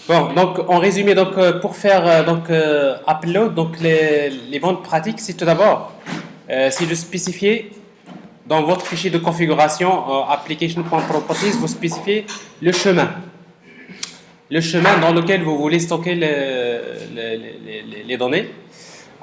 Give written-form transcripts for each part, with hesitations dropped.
Bon, donc en résumé, donc pour faire upload, donc les bonnes pratiques, c'est tout d'abord, c'est de spécifier dans votre fichier de configuration application.properties, vous spécifiez le chemin, dans lequel vous voulez stocker les données.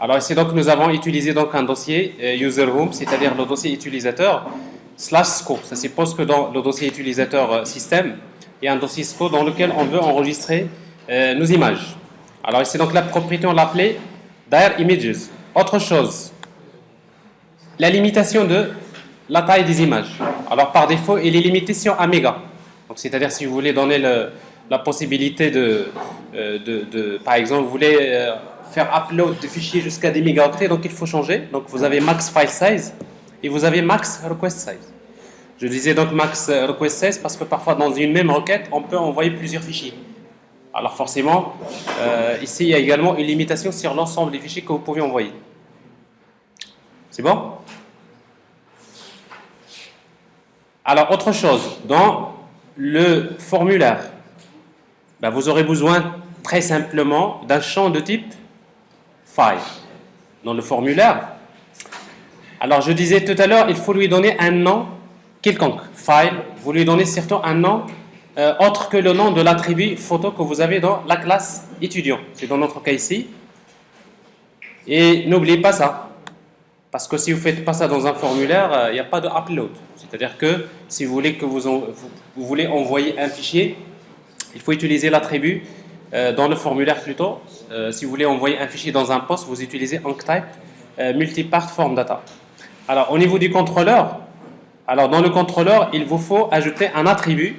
Alors ici donc nous avons utilisé donc un dossier user room, c'est-à-dire le dossier utilisateur slash sco. Ça suppose que dans le dossier utilisateur système, il y a un dossier sco dans lequel on veut enregistrer nos images. Alors ici donc la propriété on l'appelait dire images. Autre chose, la limitation de la taille des images. Alors par défaut, il est limité sur 1 méga. Donc c'est-à-dire si vous voulez donner la possibilité par exemple, vous voulez faire upload de fichiers jusqu'à des mégaoctets, donc il faut changer. Donc vous avez max file size et vous avez max request size. Je disais donc max request size parce que parfois dans une même requête, on peut envoyer plusieurs fichiers. Alors forcément, ici il y a également une limitation sur l'ensemble des fichiers que vous pouvez envoyer. C'est bon? Alors autre chose, dans le formulaire, vous aurez besoin très simplement d'un champ de type file. Dans le formulaire, alors je disais tout à l'heure, il faut lui donner un nom quelconque. File, vous lui donnez surtout un nom autre que le nom de l'attribut photo que vous avez dans la classe étudiant. C'est dans notre cas ici. Et n'oubliez pas ça. Parce que si vous ne faites pas ça dans un formulaire, il n'y a pas de upload. C'est-à-dire que si vous voulez, vous voulez envoyer un fichier, il faut utiliser l'attribut dans le formulaire plutôt. Si vous voulez envoyer un fichier dans un poste, vous utilisez enctype multipart form data. Alors au niveau du contrôleur, alors dans le contrôleur, il vous faut ajouter un attribut.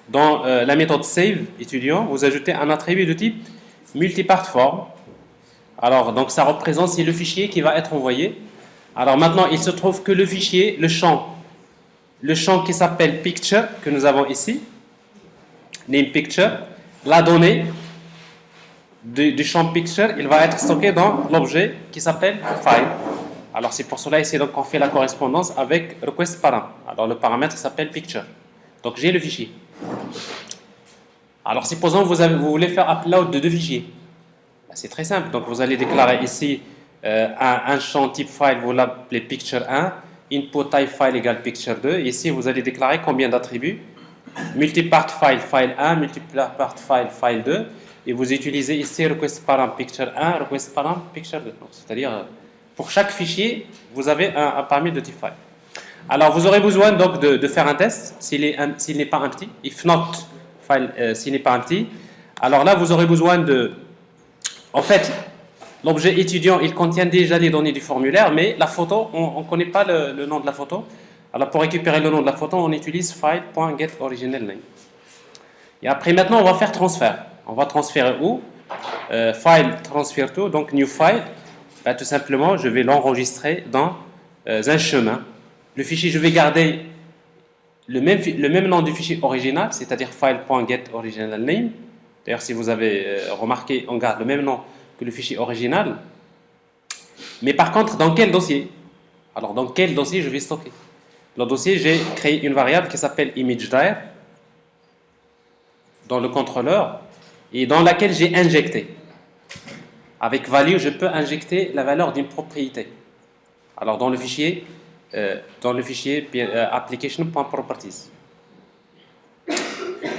Dans la méthode save étudiant, vous ajoutez un attribut de type multipart form. Alors donc ça représente c'est le fichier qui va être envoyé. Alors maintenant il se trouve que le fichier, le champ qui s'appelle picture que nous avons ici, name picture, la donnée du champ picture, il va être stocké dans l'objet qui s'appelle file. Alors c'est pour cela ici donc on fait la correspondance avec request param. Alors le paramètre s'appelle picture. Donc j'ai le fichier. Alors supposons que vous voulez faire upload de deux fichiers. C'est très simple. Donc vous allez déclarer ici un champ type file, vous l'appelez picture 1, input type file égale picture 2. Ici vous allez déclarer combien d'attributs? Multipart file file 1, multipart file file 2. Et vous utilisez ici request param picture 1, request param picture 2. C'est-à-dire pour chaque fichier, vous avez un paramètre de type file. Alors vous aurez besoin donc de faire un test s'il n'est pas empty. If not file, s'il n'est pas empty. Alors là vous aurez besoin en fait, l'objet étudiant, il contient déjà les données du formulaire, mais la photo, on ne connaît pas le nom de la photo. Alors pour récupérer le nom de la photo, on utilise file.getOriginalName. Et après, maintenant, on va faire transfert. On va transférer où? File transfer to, donc new file. Tout simplement, je vais l'enregistrer dans un chemin. Le fichier, je vais garder le même nom du fichier original, c'est-à-dire file.getOriginalName. D'ailleurs, si vous avez remarqué, on garde le même nom que le fichier original. Mais par contre, dans quel dossier? Alors, dans quel dossier je vais stocker? Dans le dossier, j'ai créé une variable qui s'appelle ImageDire dans le contrôleur et dans laquelle j'ai injecté. Avec value, je peux injecter la valeur d'une propriété. Alors, dans le fichier application.properties.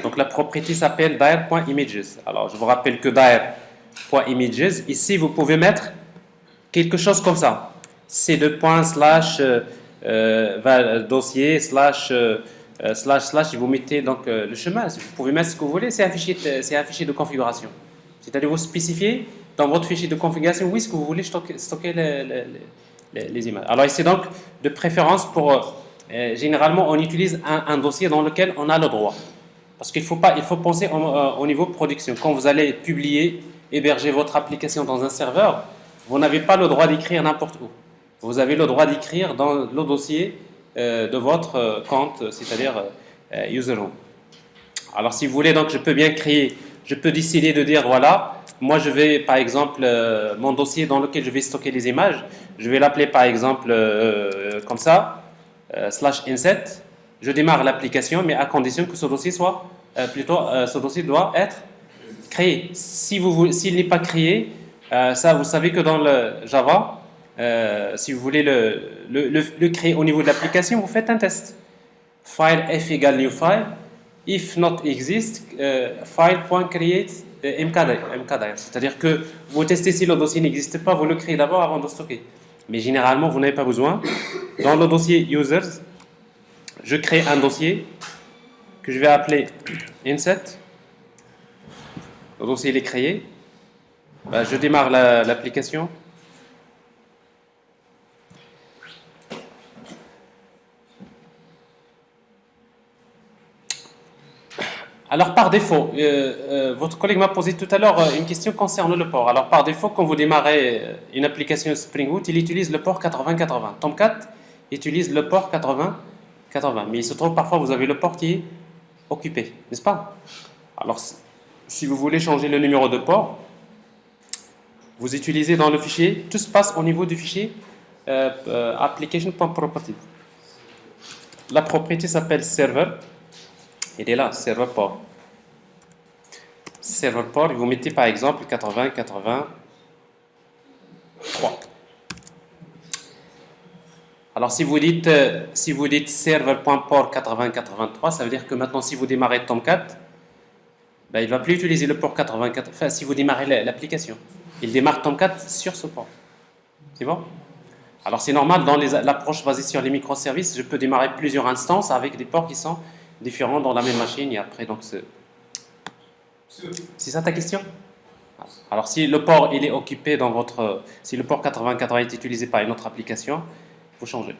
Donc la propriété s'appelle dire.images. Alors je vous rappelle que dire.images, ici vous pouvez mettre quelque chose comme ça. C2. Slash dossier slash et vous mettez donc le chemin. Vous pouvez mettre ce que vous voulez, c'est un fichier de configuration. C'est-à-dire vous spécifiez dans votre fichier de configuration où est-ce que vous voulez stocker les images. Alors ici donc de préférence généralement on utilise un dossier dans lequel on a le droit. Parce qu'il faut penser au niveau production. Quand vous allez publier, héberger votre application dans un serveur, vous n'avez pas le droit d'écrire n'importe où. Vous avez le droit d'écrire dans le dossier de votre compte, c'est-à-dire user room. Alors si vous voulez, donc je peux décider de dire voilà, moi je vais par exemple mon dossier dans lequel je vais stocker les images, je vais l'appeler par exemple comme ça, /insert. Je démarre l'application, mais à condition que ce dossier soit ce dossier doit être créé. S'il n'est pas créé, ça, vous savez que dans le Java, si vous voulez le créer au niveau de l'application, vous faites un test. File f égale new file, if not exist, file.create mkdir. C'est-à-dire que vous testez si le dossier n'existe pas, vous le créez d'abord avant de stocker. Mais généralement, vous n'avez pas besoin. Dans le dossier users, je crée un dossier que je vais appeler inset. Le dossier il est créé. Je démarre l'application. Alors par défaut, votre collègue m'a posé tout à l'heure une question concernant le port. Alors par défaut, quand vous démarrez une application Spring Boot, il utilise le port 8080. Tomcat utilise le port 8080. Mais il se trouve parfois vous avez le port qui est occupé, n'est-ce pas? Alors si vous voulez changer le numéro de port, vous utilisez dans le fichier, tout se passe au niveau du fichier application.property. La propriété s'appelle server. Il est là, server port. Server port, vous mettez par exemple 8083. Alors si vous dites server.port 8083, ça veut dire que maintenant si vous démarrez Tomcat, il ne va plus utiliser le port 84. Enfin, si vous démarrez l'application, il démarre Tomcat sur ce port. C'est bon? Alors c'est normal, dans l'approche basée sur les microservices, je peux démarrer plusieurs instances avec des ports qui sont différents dans la même machine et après donc c'est ça ta question? Alors si le port il est occupé dans votre, si le port 8080 est utilisé par une autre application, il faut changer.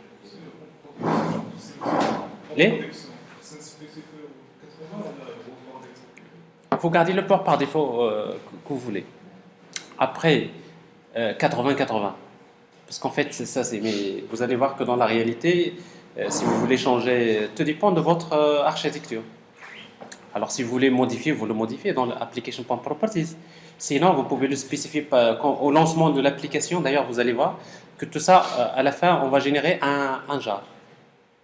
Il faut garder le port par défaut que vous voulez. Après 8080, parce qu'en fait c'est ça, mais vous allez voir que dans la réalité, si vous voulez changer, tout dépend de votre architecture. Alors si vous voulez modifier, vous le modifiez dans l'application.properties. Sinon, vous pouvez le spécifier au lancement de l'application. D'ailleurs, vous allez voir que tout ça, à la fin, on va générer un jar.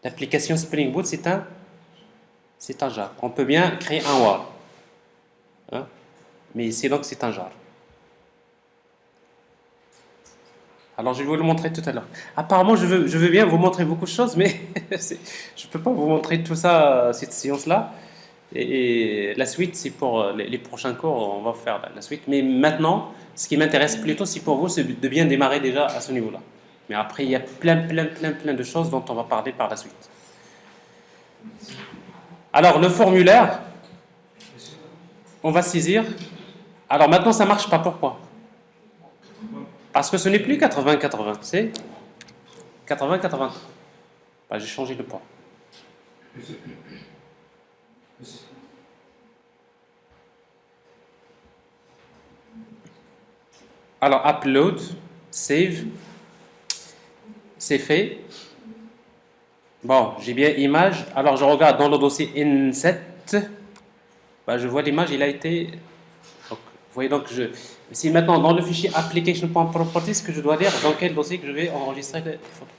L'application Spring Boot, c'est un jar. On peut bien créer un war. Hein? Mais ici, donc, c'est un jar. Alors, je vais vous le montrer tout à l'heure. Apparemment, je veux bien vous montrer beaucoup de choses, mais je ne peux pas vous montrer tout ça, cette séance-là. Et la suite, c'est pour les prochains cours, on va faire la suite. Mais maintenant, ce qui m'intéresse plutôt, c'est pour vous, c'est de bien démarrer déjà à ce niveau-là. Mais après, il y a plein de choses dont on va parler par la suite. Alors, le formulaire, on va saisir. Alors maintenant, ça ne marche pas. Pourquoi? Parce que ce n'est plus 80-80, c'est 80-80. J'ai changé de point. Alors, upload, save, c'est fait. Bon, j'ai bien image. Alors, je regarde dans le dossier inset. Je vois l'image, il a été... Donc, vous voyez donc, si maintenant dans le fichier application.properties, ce que je dois dire, dans quel dossier que je vais enregistrer les photos.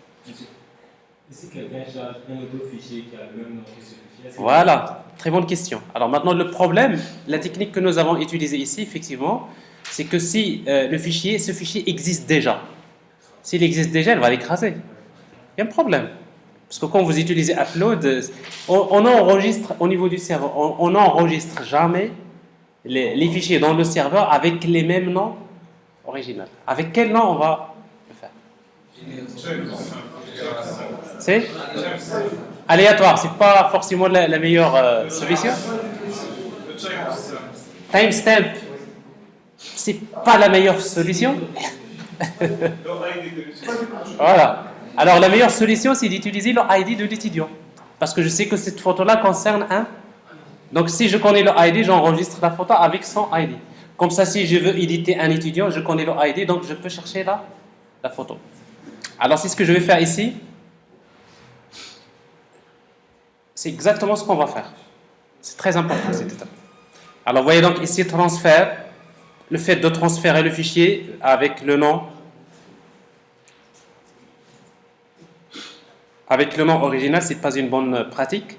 Est-ce que quelqu'un charge un autre fichier qui a le même nom que ce fichier? Voilà, très bonne question. Alors maintenant, le problème, la technique que nous avons utilisée ici, effectivement, c'est que si ce fichier existe déjà, s'il existe déjà, elle va l'écraser. Il y a un problème. Parce que quand vous utilisez upload, on enregistre au niveau du serveur, on n'enregistre jamais les fichiers dans le serveur avec les mêmes noms originaux. Avec quel nom on va le faire? C'est aléatoire, c'est pas forcément la meilleure solution. Timestamp, c'est pas la meilleure solution. Voilà. Alors la meilleure solution, c'est d'utiliser le ID de l'étudiant. Parce que je sais que cette photo-là concerne un. Donc si je connais le ID, j'enregistre la photo avec son ID. Comme ça, si je veux éditer un étudiant, je connais le ID, donc je peux chercher la photo. Alors c'est ce que je vais faire ici. C'est exactement ce qu'on va faire. C'est très important cette étape. Alors vous voyez donc ici transfert. Le fait de transférer le fichier avec le nom original, ce n'est pas une bonne pratique.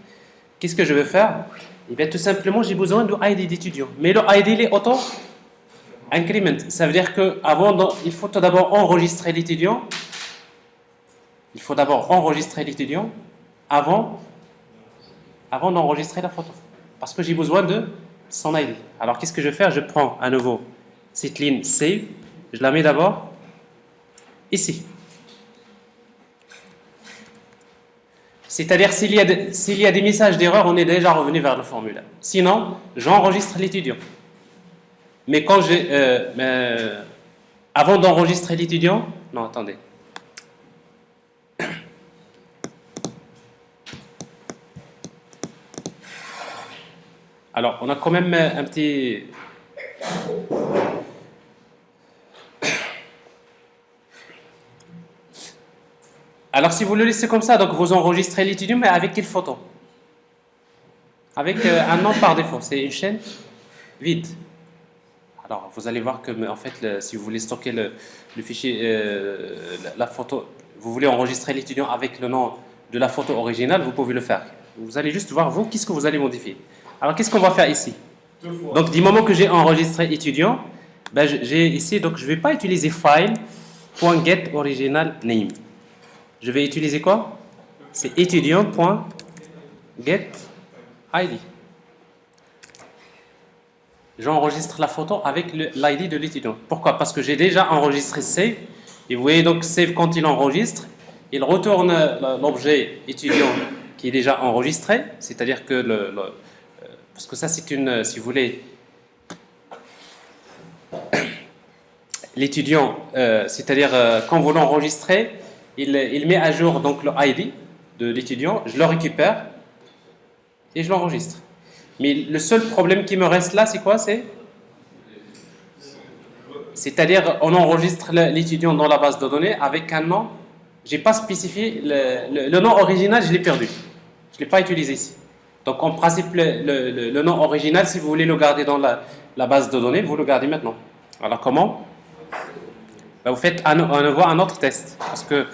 Qu'est-ce que je vais faire? Eh bien, tout simplement, j'ai besoin de ID d'étudiant. Mais le ID, il est auto-increment. Ça veut dire il faut tout d'abord enregistrer l'étudiant. Il faut d'abord enregistrer l'étudiant avant d'enregistrer la photo. Parce que j'ai besoin de son ID. Alors, qu'est-ce que je vais faire? Je prends à nouveau cette ligne Save. Je la mets d'abord ici. C'est-à-dire, s'il y a des messages d'erreur, on est déjà revenu vers le formulaire. Sinon, j'enregistre l'étudiant. Mais avant d'enregistrer l'étudiant, non, attendez. Alors, on a quand même un petit... Alors, si vous le laissez comme ça, donc vous enregistrez l'étudiant, mais avec quelle photo? Avec un nom par défaut. C'est une chaîne vide. Alors, vous allez voir que, en fait, si vous voulez stocker le fichier, la photo, vous voulez enregistrer l'étudiant avec le nom de la photo originale, vous pouvez le faire. Vous allez juste voir, vous, qu'est-ce que vous allez modifier. Alors, qu'est-ce qu'on va faire ici? Donc, du moment que j'ai enregistré étudiant, ben, j'ai ici, donc je ne vais pas utiliser file.getOriginalName. Je vais utiliser quoi? C'est étudiant.getID. J'enregistre la photo avec l'ID de l'étudiant. Pourquoi? Parce que j'ai déjà enregistré Save. Et vous voyez donc Save, quand il enregistre, il retourne l'objet étudiant qui est déjà enregistré. C'est-à-dire que parce que ça c'est une, si vous voulez, l'étudiant, c'est-à-dire quand vous l'enregistrez, il met à jour donc le ID de l'étudiant, je le récupère et je l'enregistre. Mais le seul problème qui me reste là, c'est quoi? C'est-à-dire, on enregistre l'étudiant dans la base de données avec un nom. Je n'ai pas spécifié le nom original, je l'ai perdu. Je ne l'ai pas utilisé ici. Donc, en principe, le nom original, si vous voulez le garder dans la base de données, vous le gardez maintenant. Alors, comment? Ben, vous faites à nouveau un autre test. Parce que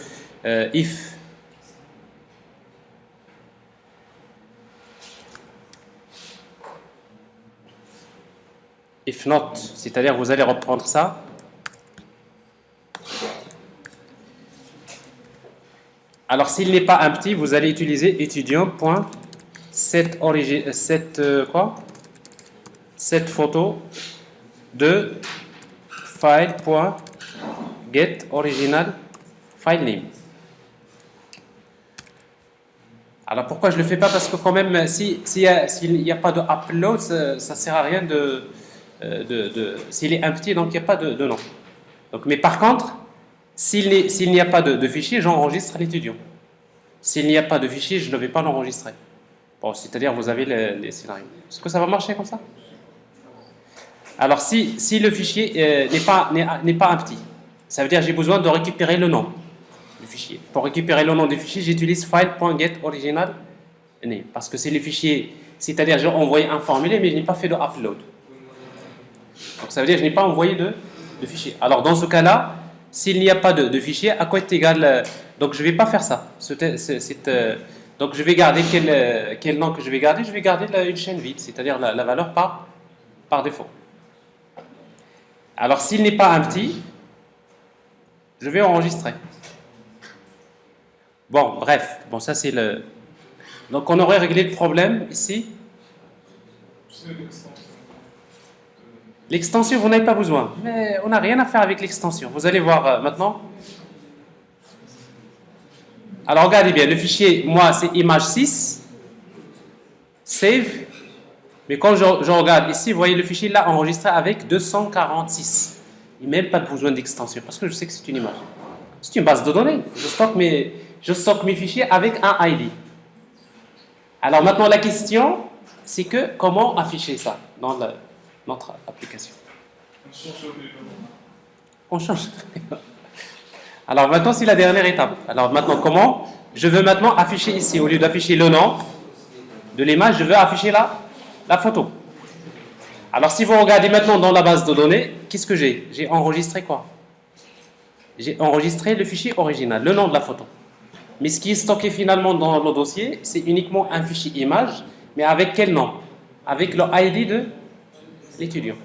if not, c'est-à-dire vous allez reprendre ça. Alors s'il n'est pas empty, vous allez utiliser étudiant.set photo de file.getOriginalFileName. Alors pourquoi je ne le fais pas? Parce que quand même, s'il n'y a pas de upload, ça ne sert à rien s'il est empty, donc il n'y a pas de nom. Donc, mais par contre, s'il n'y a pas de fichier, j'enregistre l'étudiant. S'il n'y a pas de fichier, je ne vais pas l'enregistrer. Bon, c'est-à-dire, vous avez les scénarios. Est-ce que ça va marcher comme ça? Alors, si le fichier n'est pas empty, ça veut dire que j'ai besoin de récupérer le nom du fichier. Pour récupérer le nom du fichier, j'utilise file.getOriginalName. Parce que c'est le fichier, c'est-à-dire j'ai envoyé un formulaire, mais je n'ai pas fait de upload. Donc ça veut dire que je n'ai pas envoyé de fichier. Alors dans ce cas-là, s'il n'y a pas de fichier, à quoi est égal donc je ne vais pas faire ça. Donc je vais garder quel nom que je vais garder? Je vais garder une chaîne vide, c'est-à-dire la valeur par défaut. Alors s'il n'est pas empty, je vais enregistrer. Bon, bref, bon ça c'est le... Donc on aurait réglé le problème ici. L'extension, vous n'avez pas besoin. Mais on n'a rien à faire avec l'extension. Vous allez voir maintenant. Alors regardez bien, le fichier, moi c'est image 6. Save. Mais quand je regarde ici, vous voyez le fichier là enregistré avec 246. Il n'a même pas besoin d'extension parce que je sais que c'est une image. C'est une base de données. Je stocke mes fichiers avec un ID. Alors maintenant la question, c'est que comment afficher ça dans notre application. On change. Alors maintenant c'est la dernière étape. Alors maintenant comment? Je veux maintenant afficher ici, au lieu d'afficher le nom de l'image, je veux afficher la photo. Alors si vous regardez maintenant dans la base de données, qu'est-ce que j'ai? J'ai enregistré quoi? J'ai enregistré le fichier original, le nom de la photo. Mais ce qui est stocké finalement dans le dossier, c'est uniquement un fichier image, mais avec quel nom? avec le ID de l'étudiant.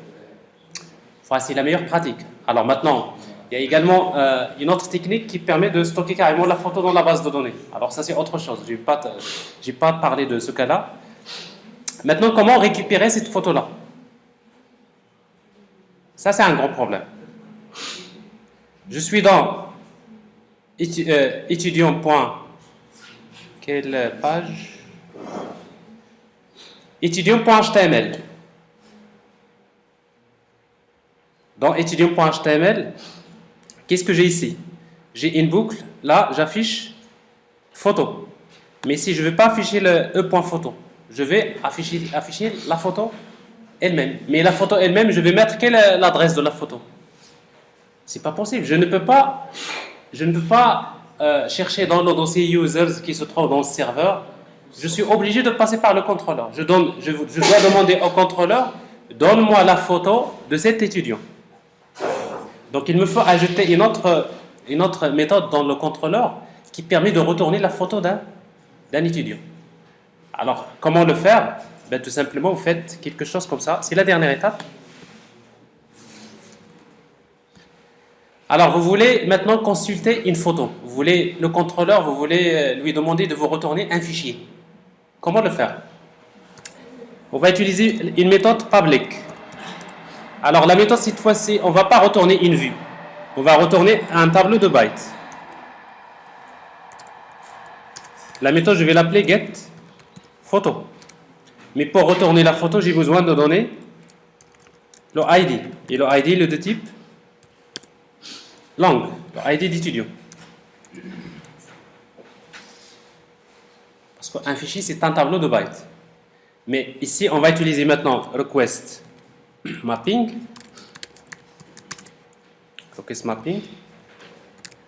Enfin, c'est la meilleure pratique. Alors maintenant, il y a également une autre technique qui permet de stocker carrément la photo dans la base de données. Alors ça, c'est autre chose. Je n'ai pas parlé de ce cas-là. Maintenant, comment récupérer cette photo-là? Ça, c'est un grand problème. Je suis dans étudiant. Quelle page? Étudiant.html. Dans étudiant.html, qu'est-ce que j'ai ici? J'ai une boucle, là j'affiche photo. Mais si je ne veux pas afficher le e.photo, je vais afficher la photo elle-même. Mais la photo elle-même, je vais mettre quelle est l'adresse de la photo? C'est pas possible. Je ne peux pas chercher dans le dossier users qui se trouve dans le serveur. Je suis obligé de passer par le contrôleur. Je dois demander au contrôleur, donne-moi la photo de cet étudiant. Donc il me faut ajouter une autre méthode dans le contrôleur qui permet de retourner la photo d'un étudiant. Alors comment le faire? Ben, tout simplement vous faites quelque chose comme ça. C'est la dernière étape. Alors vous voulez maintenant consulter une photo. Le contrôleur, vous voulez lui demander de vous retourner un fichier. Comment le faire? On va utiliser une méthode public. Alors la méthode cette fois-ci, on ne va pas retourner une vue. On va retourner un tableau de bytes. La méthode, je vais l'appeler getPhoto. Mais pour retourner la photo, j'ai besoin de donner le ID. Et le ID, il est de type langue, le ID d'étudiant. Parce qu'un fichier, c'est un tableau de bytes. Mais ici, on va utiliser maintenant request mapping. Request mapping.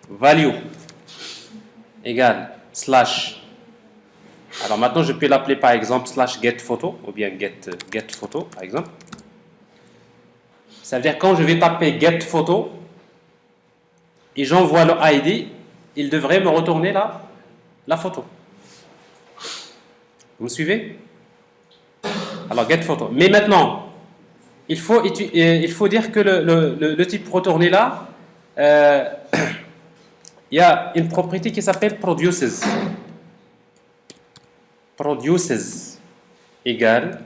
Value égale slash. Alors maintenant, je peux l'appeler par exemple slash getPhoto ou bien getPhoto par exemple. Ça veut dire quand je vais taper getPhoto et j'envoie le ID, il devrait me retourner la photo. Vous me suivez? Alors getPhoto. Mais maintenant, il faut dire que le type retourné là, il y a une propriété qui s'appelle produces. Produces égale.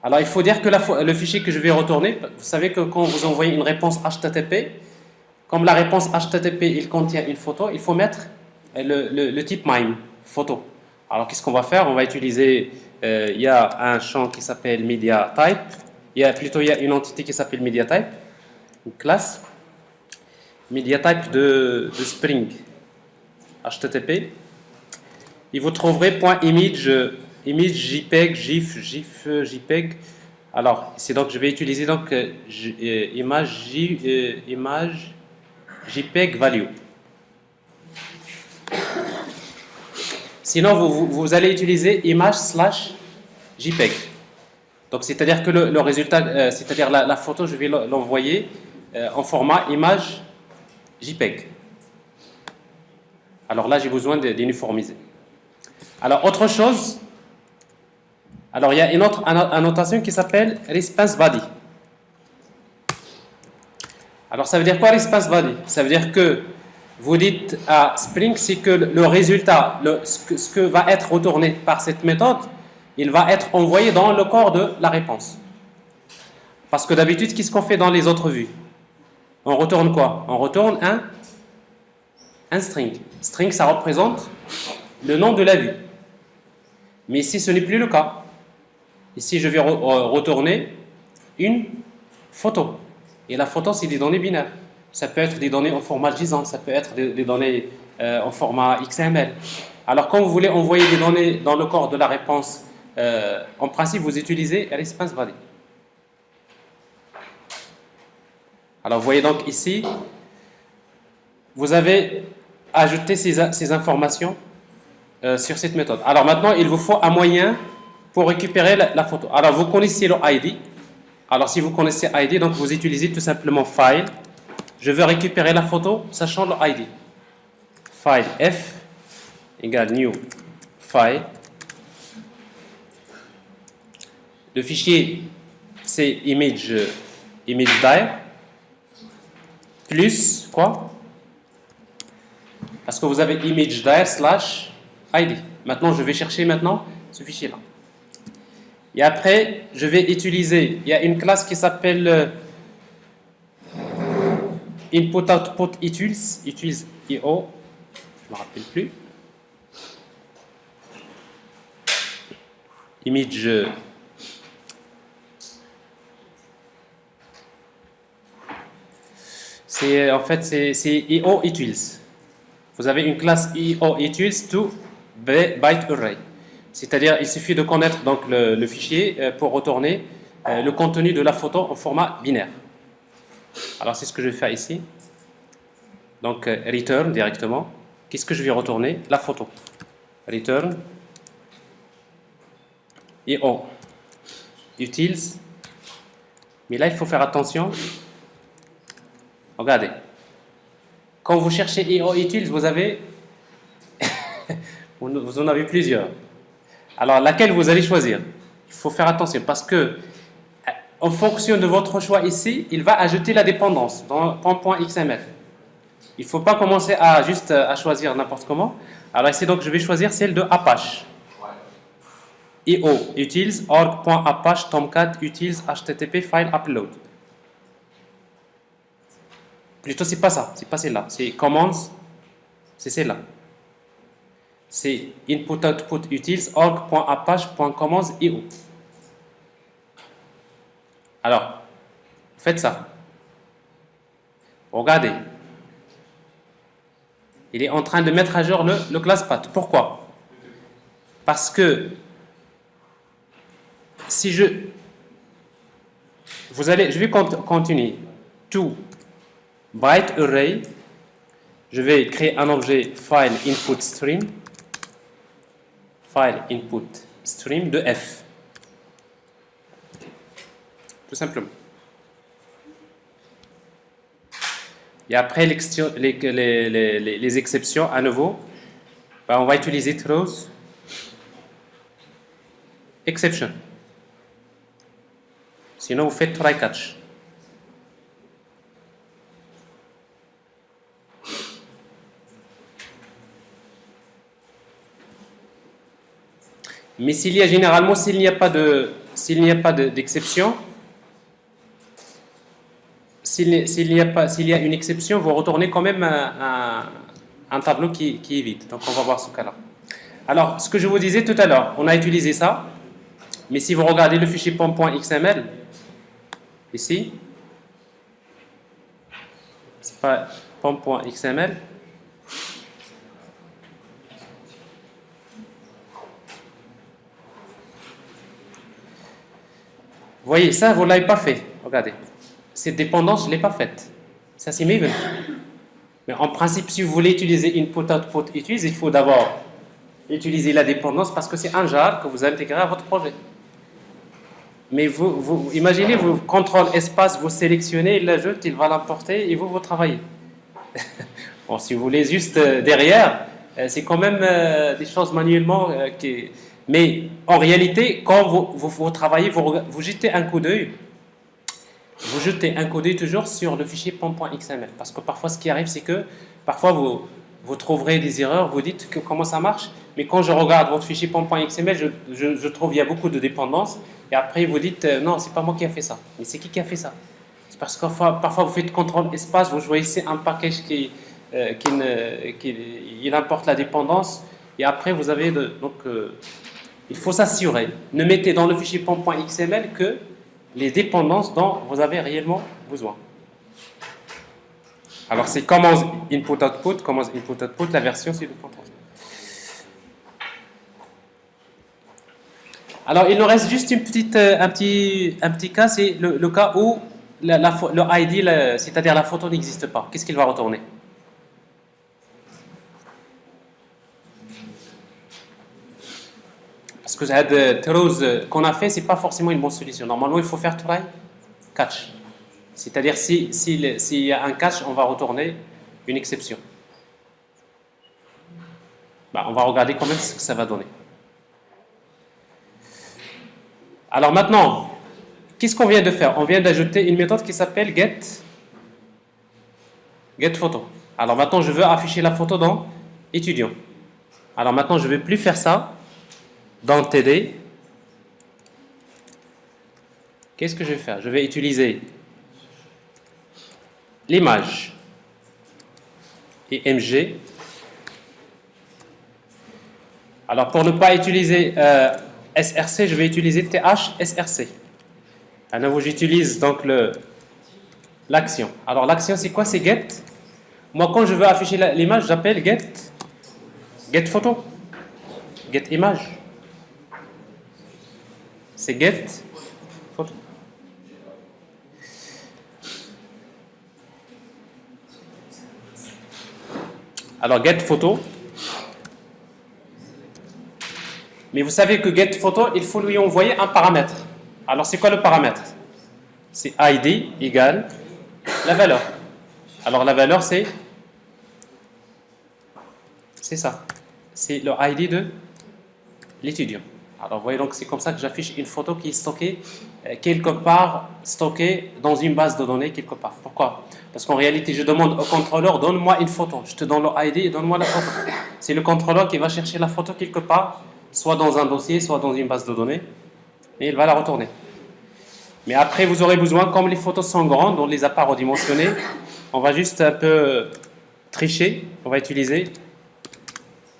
Alors il faut dire que le fichier que je vais retourner, vous savez que quand vous envoyez une réponse HTTP, comme la réponse HTTP il contient une photo, il faut mettre le type MIME, photo. Alors qu'est-ce qu'on va faire? On va utiliser, il y a un champ qui s'appelle MediaType, il y a une entité qui s'appelle MediaType, une classe, MediaType de Spring HTTP. Et vous trouverez .image, JPEG, GIF, JPEG. Alors, c'est donc je vais utiliser donc image JPEG value. Sinon, vous allez utiliser image slash JPEG. Donc, c'est-à-dire que le résultat, c'est-à-dire la photo, je vais l'envoyer en format image JPEG. Alors là, j'ai besoin d'uniformiser. Alors, autre chose, alors il y a une autre annotation qui s'appelle response body. Alors, ça veut dire quoi response body? Ça veut dire que vous dites à Spring, c'est que le résultat, ce que va être retourné par cette méthode, il va être envoyé dans le corps de la réponse. Parce que d'habitude, qu'est-ce qu'on fait dans les autres vues? On retourne quoi? On retourne un string. String, ça représente le nom de la vue. Mais ici, ce n'est plus le cas. Ici, je vais retourner une photo. Et la photo, c'est des données binaires. Ça peut être des données en format JSON, ça peut être des données en format XML. Alors, quand vous voulez envoyer des données dans le corps de la réponse, en principe, vous utilisez response body. Alors, vous voyez donc ici, vous avez ajouté ces informations sur cette méthode. Alors maintenant, il vous faut un moyen pour récupérer la photo. Alors, vous connaissez le ID. Alors, si vous connaissez ID, donc vous utilisez tout simplement File. Je veux récupérer la photo, sachant le ID. File F égale New File. Le fichier, c'est image.dir plus quoi? Parce que vous avez image.dir/id. Maintenant, je vais chercher maintenant ce fichier-là. Et après, je vais utiliser, il y a une classe qui s'appelle input-output-utils, utils.io, je ne me rappelle plus. Image. C'est en fait c'est io utils. Vous avez une classe io utils to byte array. C'est-à-dire il suffit de connaître donc le fichier pour retourner le contenu de la photo en format binaire. Alors c'est ce que je vais faire ici. Donc return directement. Qu'est-ce que je vais retourner? La photo. Return io utils. Mais là il faut faire attention. Regardez. Quand vous cherchez io utils, vous en avez plusieurs. Alors laquelle vous allez choisir? Il faut faire attention parce que en fonction de votre choix ici, il va ajouter la dépendance dans .xml. Il ne faut pas commencer à juste à choisir n'importe comment. Alors ici donc je vais choisir celle de Apache. io utils org.apache tomcat utils http file upload. Plutôt c'est pas ça, c'est pas celle-là, c'est commands, c'est celle-là. C'est input output utils org.apache.commands.io. Alors, faites ça. Regardez. Il est en train de mettre à jour le ClassPath. Pourquoi? Parce que si je vais continuer. To byte array, je vais créer un objet file input stream de f. Tout simplement. Et après les exceptions, à nouveau, on va utiliser throws exception. Sinon, vous faites try catch. Mais s'il y a généralement, s'il n'y a pas d'exception, s'il y a une exception, vous retournez quand même un tableau qui est vide. Donc on va voir ce cas-là. Alors, ce que je vous disais tout à l'heure, on a utilisé ça, mais si vous regardez le fichier pom.xml, ici, c'est pas pom.xml. Vous voyez, ça, vous ne l'avez pas fait. Regardez. Cette dépendance, je ne l'ai pas faite. Ça, c'est Maven. Mais en principe, si vous voulez utiliser input-output utils, il faut d'abord utiliser la dépendance parce que c'est un jar que vous intégrez à votre projet. Mais vous imaginez, vous contrôle espace, vous sélectionnez, il l'ajoute, il va l'emporter et vous travaillez. Bon, si vous voulez juste derrière, c'est quand même des choses manuellement Mais en réalité, quand vous travaillez, vous jetez un coup d'œil. Vous jetez un coup d'œil toujours sur le fichier pom.xml. Parce que parfois, ce qui arrive, c'est que parfois vous trouverez des erreurs, vous dites que comment ça marche. Mais quand je regarde votre fichier pom.xml, je trouve qu'il y a beaucoup de dépendances. Et après, vous dites non, c'est pas moi qui a fait ça. Mais c'est qui a fait ça? C'est parce que parfois vous faites contrôle espace, vous choisissez un package qui importe la dépendance. Et après, vous avez il faut s'assurer. Ne mettez dans le fichier pom.xml que les dépendances dont vous avez réellement besoin. Alors c'est commands input-output, la version c'est le contrôle. Alors il nous reste juste un petit cas, c'est le cas où le ID, c'est-à-dire la photo n'existe pas. Qu'est-ce qu'il va retourner? Parce que cette throws qu'on a fait, c'est pas forcément une bonne solution. Normalement, il faut faire try catch. C'est-à-dire s'il y a un catch, on va retourner une exception. On va regarder quand même ce que ça va donner. Alors maintenant, qu'est-ce qu'on vient de faire? On vient d'ajouter une méthode qui s'appelle getPhoto. Alors maintenant, je veux afficher la photo dans étudiant. Alors maintenant, je ne vais plus faire ça dans TD. Qu'est-ce que je vais faire? Je vais utiliser l'image IMG. Alors pour ne pas utiliser SRC, je vais utiliser TH-SRC. À nouveau, j'utilise donc l'action. Alors l'action, c'est quoi? C'est get. Moi, quand je veux afficher l'image, j'appelle getPhoto. GetImage. C'est getPhoto. Alors getPhoto. Mais vous savez que getPhoto, il faut lui envoyer un paramètre. Alors c'est quoi le paramètre? C'est ID égale la valeur. Alors la valeur c'est ça. C'est le ID de l'étudiant. Alors vous voyez, donc c'est comme ça que j'affiche une photo qui est stockée quelque part, stockée dans une base de données quelque part. Pourquoi? Parce qu'en réalité je demande au contrôleur, donne-moi une photo. Je te donne le ID et donne-moi la photo. C'est le contrôleur qui va chercher la photo quelque part, soit dans un dossier, soit dans une base de données, et il va la retourner. Mais après, vous aurez besoin, comme les photos sont grandes, on ne les a pas redimensionnées, on va juste un peu tricher. On va utiliser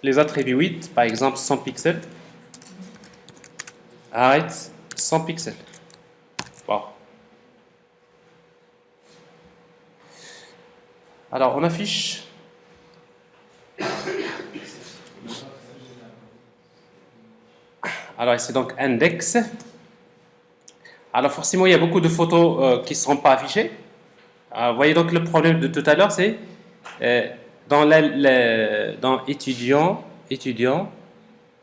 les attributs 8, par exemple 100 pixels. Arrête, 100 pixels. Bon. Alors, on affiche. Alors, ici donc index. Alors, forcément, il y a beaucoup de photos qui ne seront pas affichées. Vous voyez donc le problème de tout à l'heure, c'est dans étudiant,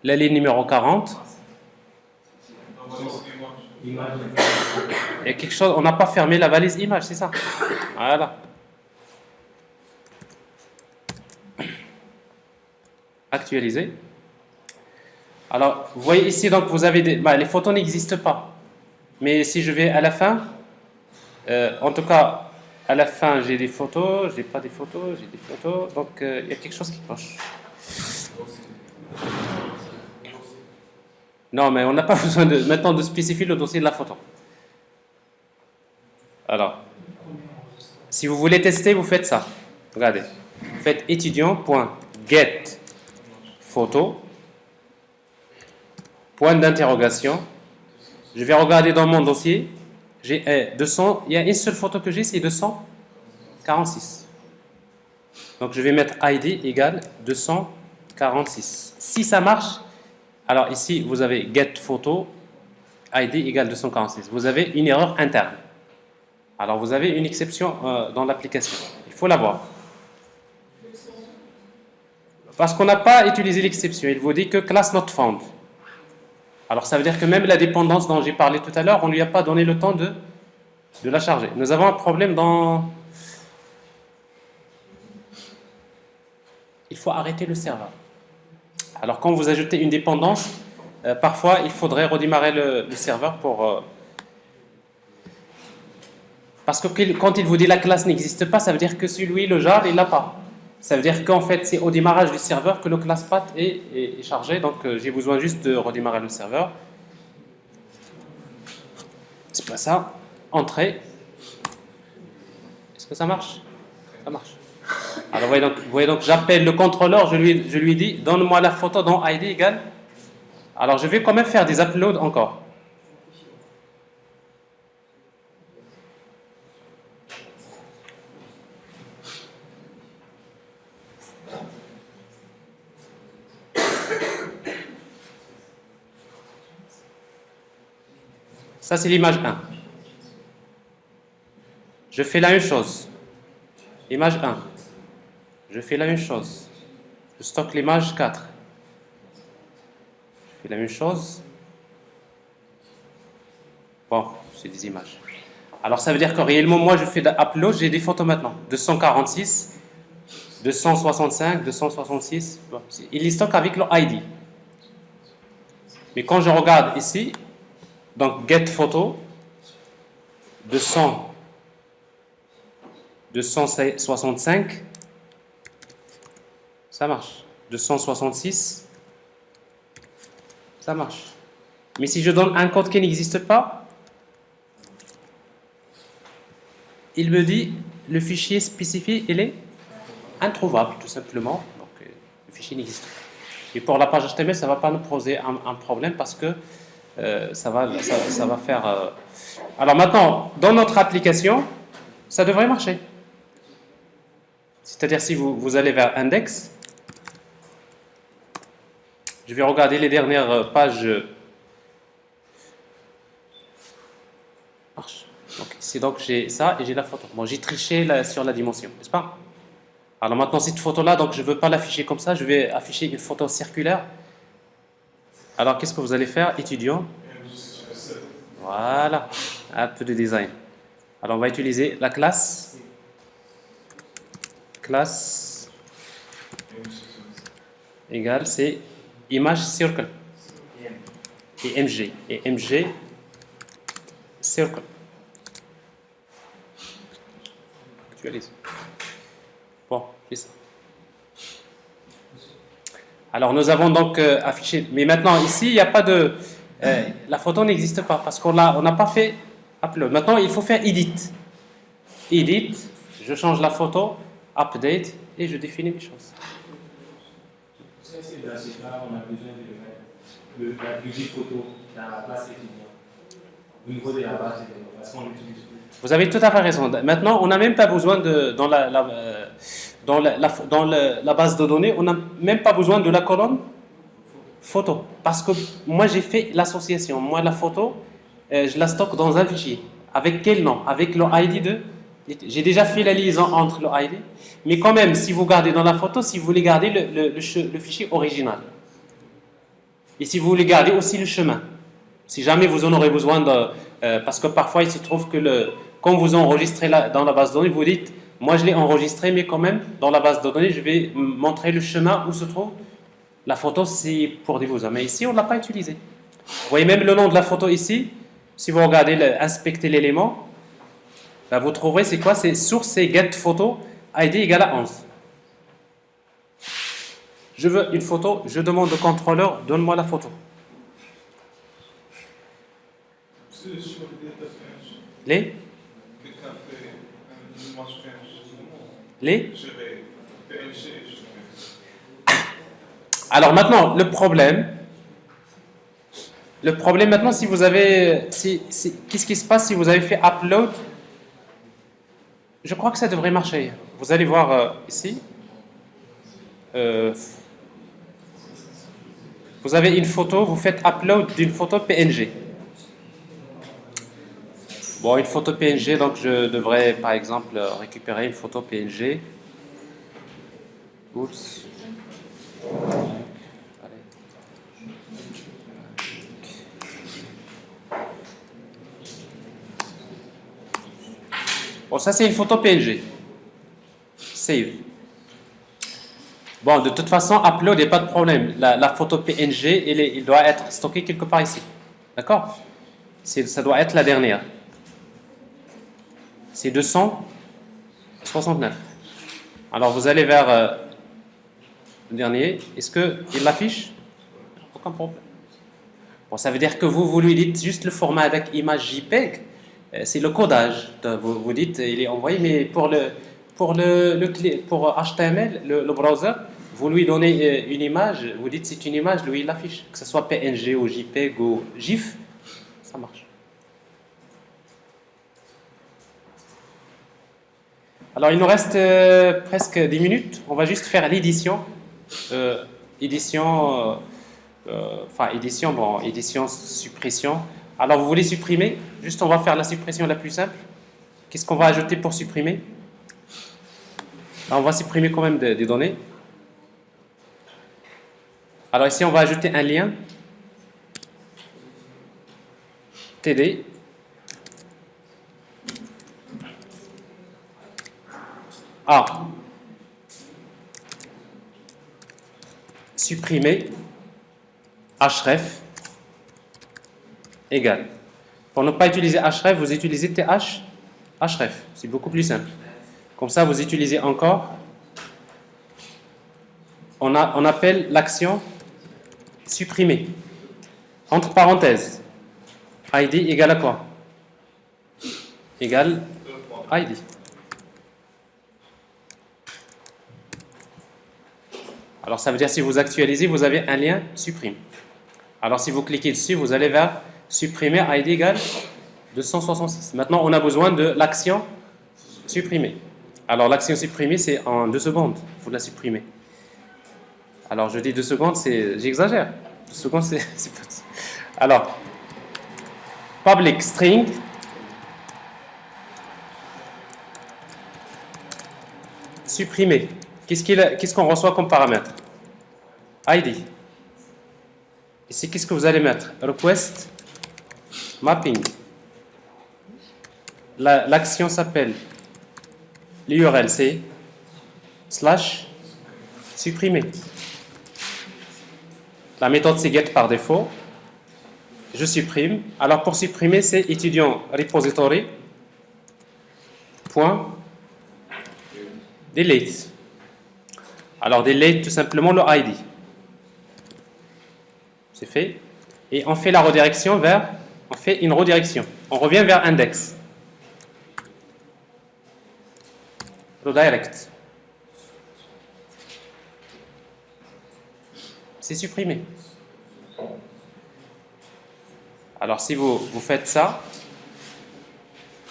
la ligne numéro 40. Il y a quelque chose, on n'a pas fermé la valise image, c'est ça? Voilà. Actualiser. Alors, vous voyez ici, donc vous avez les photos n'existent pas. Mais si je vais à la fin, en tout cas, à la fin, j'ai des photos, j'ai pas des photos, j'ai des photos, donc il y a quelque chose qui cloche. Non, mais on n'a pas besoin maintenant de spécifier le dossier de la photo. Alors, si vous voulez tester, vous faites ça. Regardez. Vous faites étudiant.getPhoto, point d'interrogation. Je vais regarder dans mon dossier. J'ai 200. Il y a une seule photo que j'ai, c'est 246. Donc je vais mettre ID égale 246. Si ça marche, alors ici vous avez getPhoto, ID égale 246. Vous avez une erreur interne. Alors vous avez une exception dans l'application. Il faut la voir. Parce qu'on n'a pas utilisé l'exception. Il vous dit que class not found. Alors ça veut dire que même la dépendance dont j'ai parlé tout à l'heure, on ne lui a pas donné le temps de la charger. Nous avons un problème dans... Il faut arrêter le serveur. Alors quand vous ajoutez une dépendance, parfois il faudrait redémarrer le serveur pour... Parce que quand il vous dit la classe n'existe pas, ça veut dire que celui, le jar, il l'a pas. Ça veut dire qu'en fait, c'est au démarrage du serveur que le class path est chargé. Donc, j'ai besoin juste de redémarrer le serveur. C'est pas ça. Entrée. Est-ce que ça marche? Ça marche. Alors, vous voyez donc j'appelle le contrôleur, je lui dis, donne-moi la photo dont ID égale. Alors, je vais quand même faire des uploads encore. Ça, c'est l'image 1. Je fais la même chose. Image 1. Je fais la même chose. Je stocke l'image 4. Je fais la même chose. Bon, c'est des images. Alors, ça veut dire que réellement, moi, je fais l'upload, j'ai des photos maintenant. 246, 265, 266. Bon, il les stocke avec le ID. Mais quand je regarde ici, Donc get photo 265, ça marche. 266, ça marche. Mais si je donne un code qui n'existe pas, il me dit le fichier spécifié, il est introuvable, tout simplement. Donc, le fichier n'existe pas. Et pour la page HTML, ça ne va pas nous poser un problème parce que ça va faire... Alors maintenant, dans notre application, ça devrait marcher. C'est-à-dire si vous allez vers Index, je vais regarder les dernières pages. Marche. Donc ici, donc j'ai ça et j'ai la photo. Bon, j'ai triché sur la dimension, n'est-ce pas? Alors maintenant, cette photo-là, donc je ne veux pas l'afficher comme ça, je vais afficher une photo circulaire. Alors qu'est-ce que vous allez faire, étudiant? Voilà, un peu de design. Alors on va utiliser la classe égale, c'est image circle et mg circle. Actualise. Bon, c'est ça. Alors nous avons donc affiché, mais maintenant ici il n'y a pas de, la photo n'existe pas parce on n'a pas fait upload. Maintenant il faut faire edit. Edit, je change la photo, update et je définis mes choses. Dans ce cas, on a besoin de mettre la musique photo dans la place étudiante. Au niveau de la base de données, parce qu'on l'utilise plus. Vous avez tout à fait raison. Maintenant, on n'a même pas besoin dans la base de données, on n'a même pas besoin de la colonne photo. Parce que moi, j'ai fait l'association. Moi, la photo, je la stocke dans un fichier. Avec quel nom? Avec le ID de... J'ai déjà fait la liaison entre le ID. Mais quand même, si vous gardez dans la photo, si vous voulez garder le fichier original. Et si vous voulez garder aussi le chemin. Si jamais vous en aurez besoin parce que parfois, il se trouve que quand vous enregistrez dans la base de données, vous dites, moi je l'ai enregistré, mais quand même, dans la base de données, je vais montrer le chemin où se trouve la photo, c'est pour des besoins. Mais ici, on ne l'a pas utilisé. Vous voyez même le nom de la photo ici. Si vous regardez, inspectez l'élément, là, vous trouverez, c'est quoi? C'est source et get photo, ID égale à 11. Je veux une photo, je demande au contrôleur, donne-moi la photo. Les Alors maintenant, le problème maintenant, si vous avez... qu'est-ce qui se passe si vous avez fait upload? Je crois que ça devrait marcher. Vous allez voir ici. Vous avez une photo, vous faites upload d'une photo PNG. Bon, une photo PNG, donc je devrais par exemple récupérer une photo PNG. Oups. Bon, ça c'est une photo PNG. Save. Bon, de toute façon, upload, il n'y a pas de problème. La photo PNG, il doit être stocké quelque part ici. D'accord? Ça doit être la dernière. C'est 269. Alors, vous allez vers le dernier. Est-ce qu'il l'affiche? Aucun problème. Bon, ça veut dire que vous lui dites juste le format avec image JPEG. C'est le codage. Vous dites, il est envoyé, mais pour HTML, le browser, vous lui donnez une image, vous dites c'est une image, lui il l'affiche. Que ce soit PNG ou JPEG ou GIF, ça marche. Alors il nous reste presque 10 minutes. On va juste faire l'édition. Édition, suppression. Alors vous voulez supprimer? Juste on va faire la suppression la plus simple. Qu'est-ce qu'on va ajouter pour supprimer? Alors, on va supprimer quand même des données. Alors ici on va ajouter un lien. TD. A. Supprimer. Href. Égal. Pour ne pas utiliser href, vous utilisez th, href. C'est beaucoup plus simple. Comme ça, vous utilisez encore. On appelle l'action supprimer. Entre parenthèses. ID égale à quoi? Égale ID. Alors ça veut dire si vous actualisez, vous avez un lien supprime. Alors si vous cliquez dessus, vous allez vers supprimer ID égale 266. Maintenant, on a besoin de l'action supprimer. Alors l'action supprimer, c'est en 2 secondes. Vous la supprimez. Alors je dis 2 secondes, j'exagère. 2 secondes, c'est petit. Alors, public string supprimer. Qu'est-ce qu'on reçoit comme paramètre? ID. Ici, qu'est-ce que vous allez mettre? Request mapping. L'action s'appelle, l'URL c'est / supprimer. La méthode c'est get par défaut. Je supprime. Alors pour supprimer, c'est étudiant repository point delete. Alors delete tout simplement le ID. C'est fait. Et on fait la redirection on fait une redirection. On revient vers index. Redirect. C'est supprimé. Alors si vous faites ça,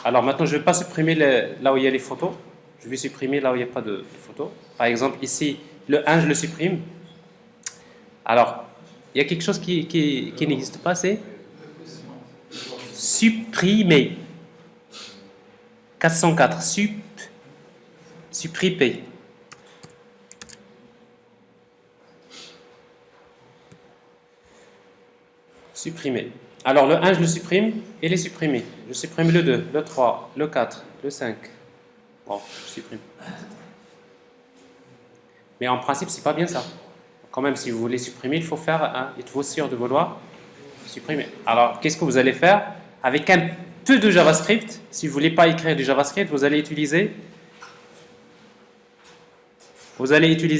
alors maintenant je ne vais pas supprimer là où il y a les photos, je vais supprimer là où il n'y a pas de photos. Par exemple ici, le 1 je le supprime. Alors, il y a quelque chose qui n'existe pas, c'est supprimer. 404, supprimer. Supprimer. Alors le 1 je le supprime, il est supprimé. Je supprime le 2, le 3, le 4, le 5. Bon, je supprime. Mais en principe, c'est pas bien ça. Quand même, si vous voulez supprimer, il faut être sûr de vouloir supprimer. Alors, qu'est-ce que vous allez faire? Avec un peu de JavaScript, si vous ne voulez pas écrire du JavaScript, vous allez utiliser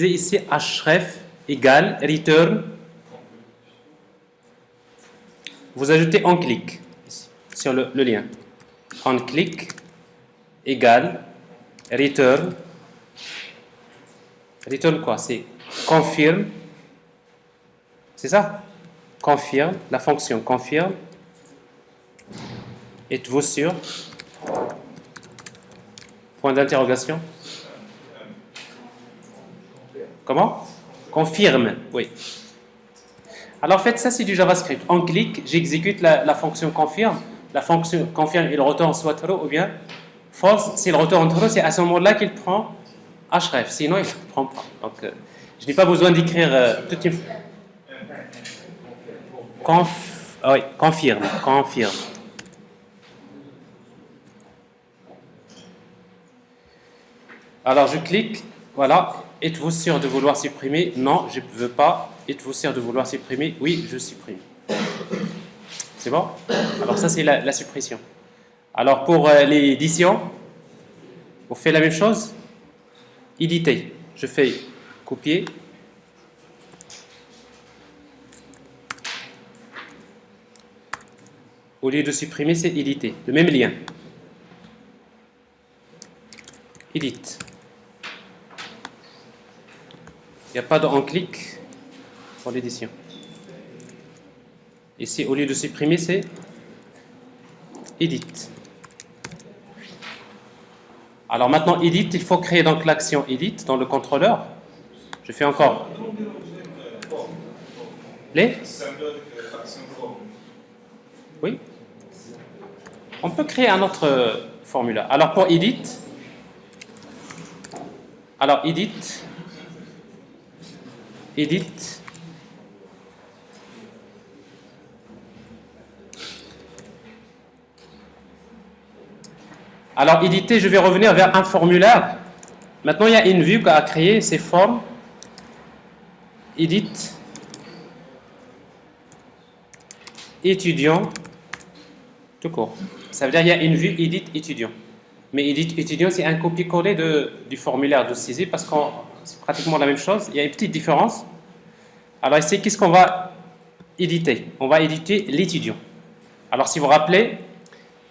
ici href égale return. Vous ajoutez onClick sur le lien. onClick égale return. Return quoi? C'est confirme. C'est ça? Confirme. La fonction confirme. Êtes-vous sûr? Point d'interrogation. Comment? Confirme. Oui. Alors, en fait, ça, c'est du JavaScript. On clique, j'exécute la fonction confirme. La fonction confirme, il retourne soit true ou bien false. S'il retourne true, c'est à ce moment-là qu'il prend href. Sinon, il ne le prend pas. Donc, je n'ai pas besoin d'écrire toute une... oui, confirme. Alors, je clique. Voilà. Êtes-vous sûr de vouloir supprimer? Non, je ne veux pas. Êtes-vous sûr de vouloir supprimer? Oui, je supprime. C'est bon? Alors ça, c'est la suppression. Alors pour l'édition, on fait la même chose. Éditer. Je fais copier. Au lieu de supprimer, c'est éditer. Le même lien. Edit. Il n'y a pas de on-click pour l'édition. Ici, au lieu de supprimer, c'est edit. Alors maintenant, edit, il faut créer donc l'action edit dans le contrôleur. Je fais encore. Les? Oui. On peut créer un autre formulaire. Alors pour edit, edit. Alors, éditer, je vais revenir vers un formulaire. Maintenant, il y a une vue à créer, c'est form, edit, étudiant, tout court. Ça veut dire qu'il y a une vue edit étudiant. Mais edit étudiant, c'est un copier-coller du formulaire de saisie parce que c'est pratiquement la même chose. Il y a une petite différence. Alors ici, qu'est-ce qu'on va éditer? On va éditer l'étudiant. Alors si vous vous rappelez,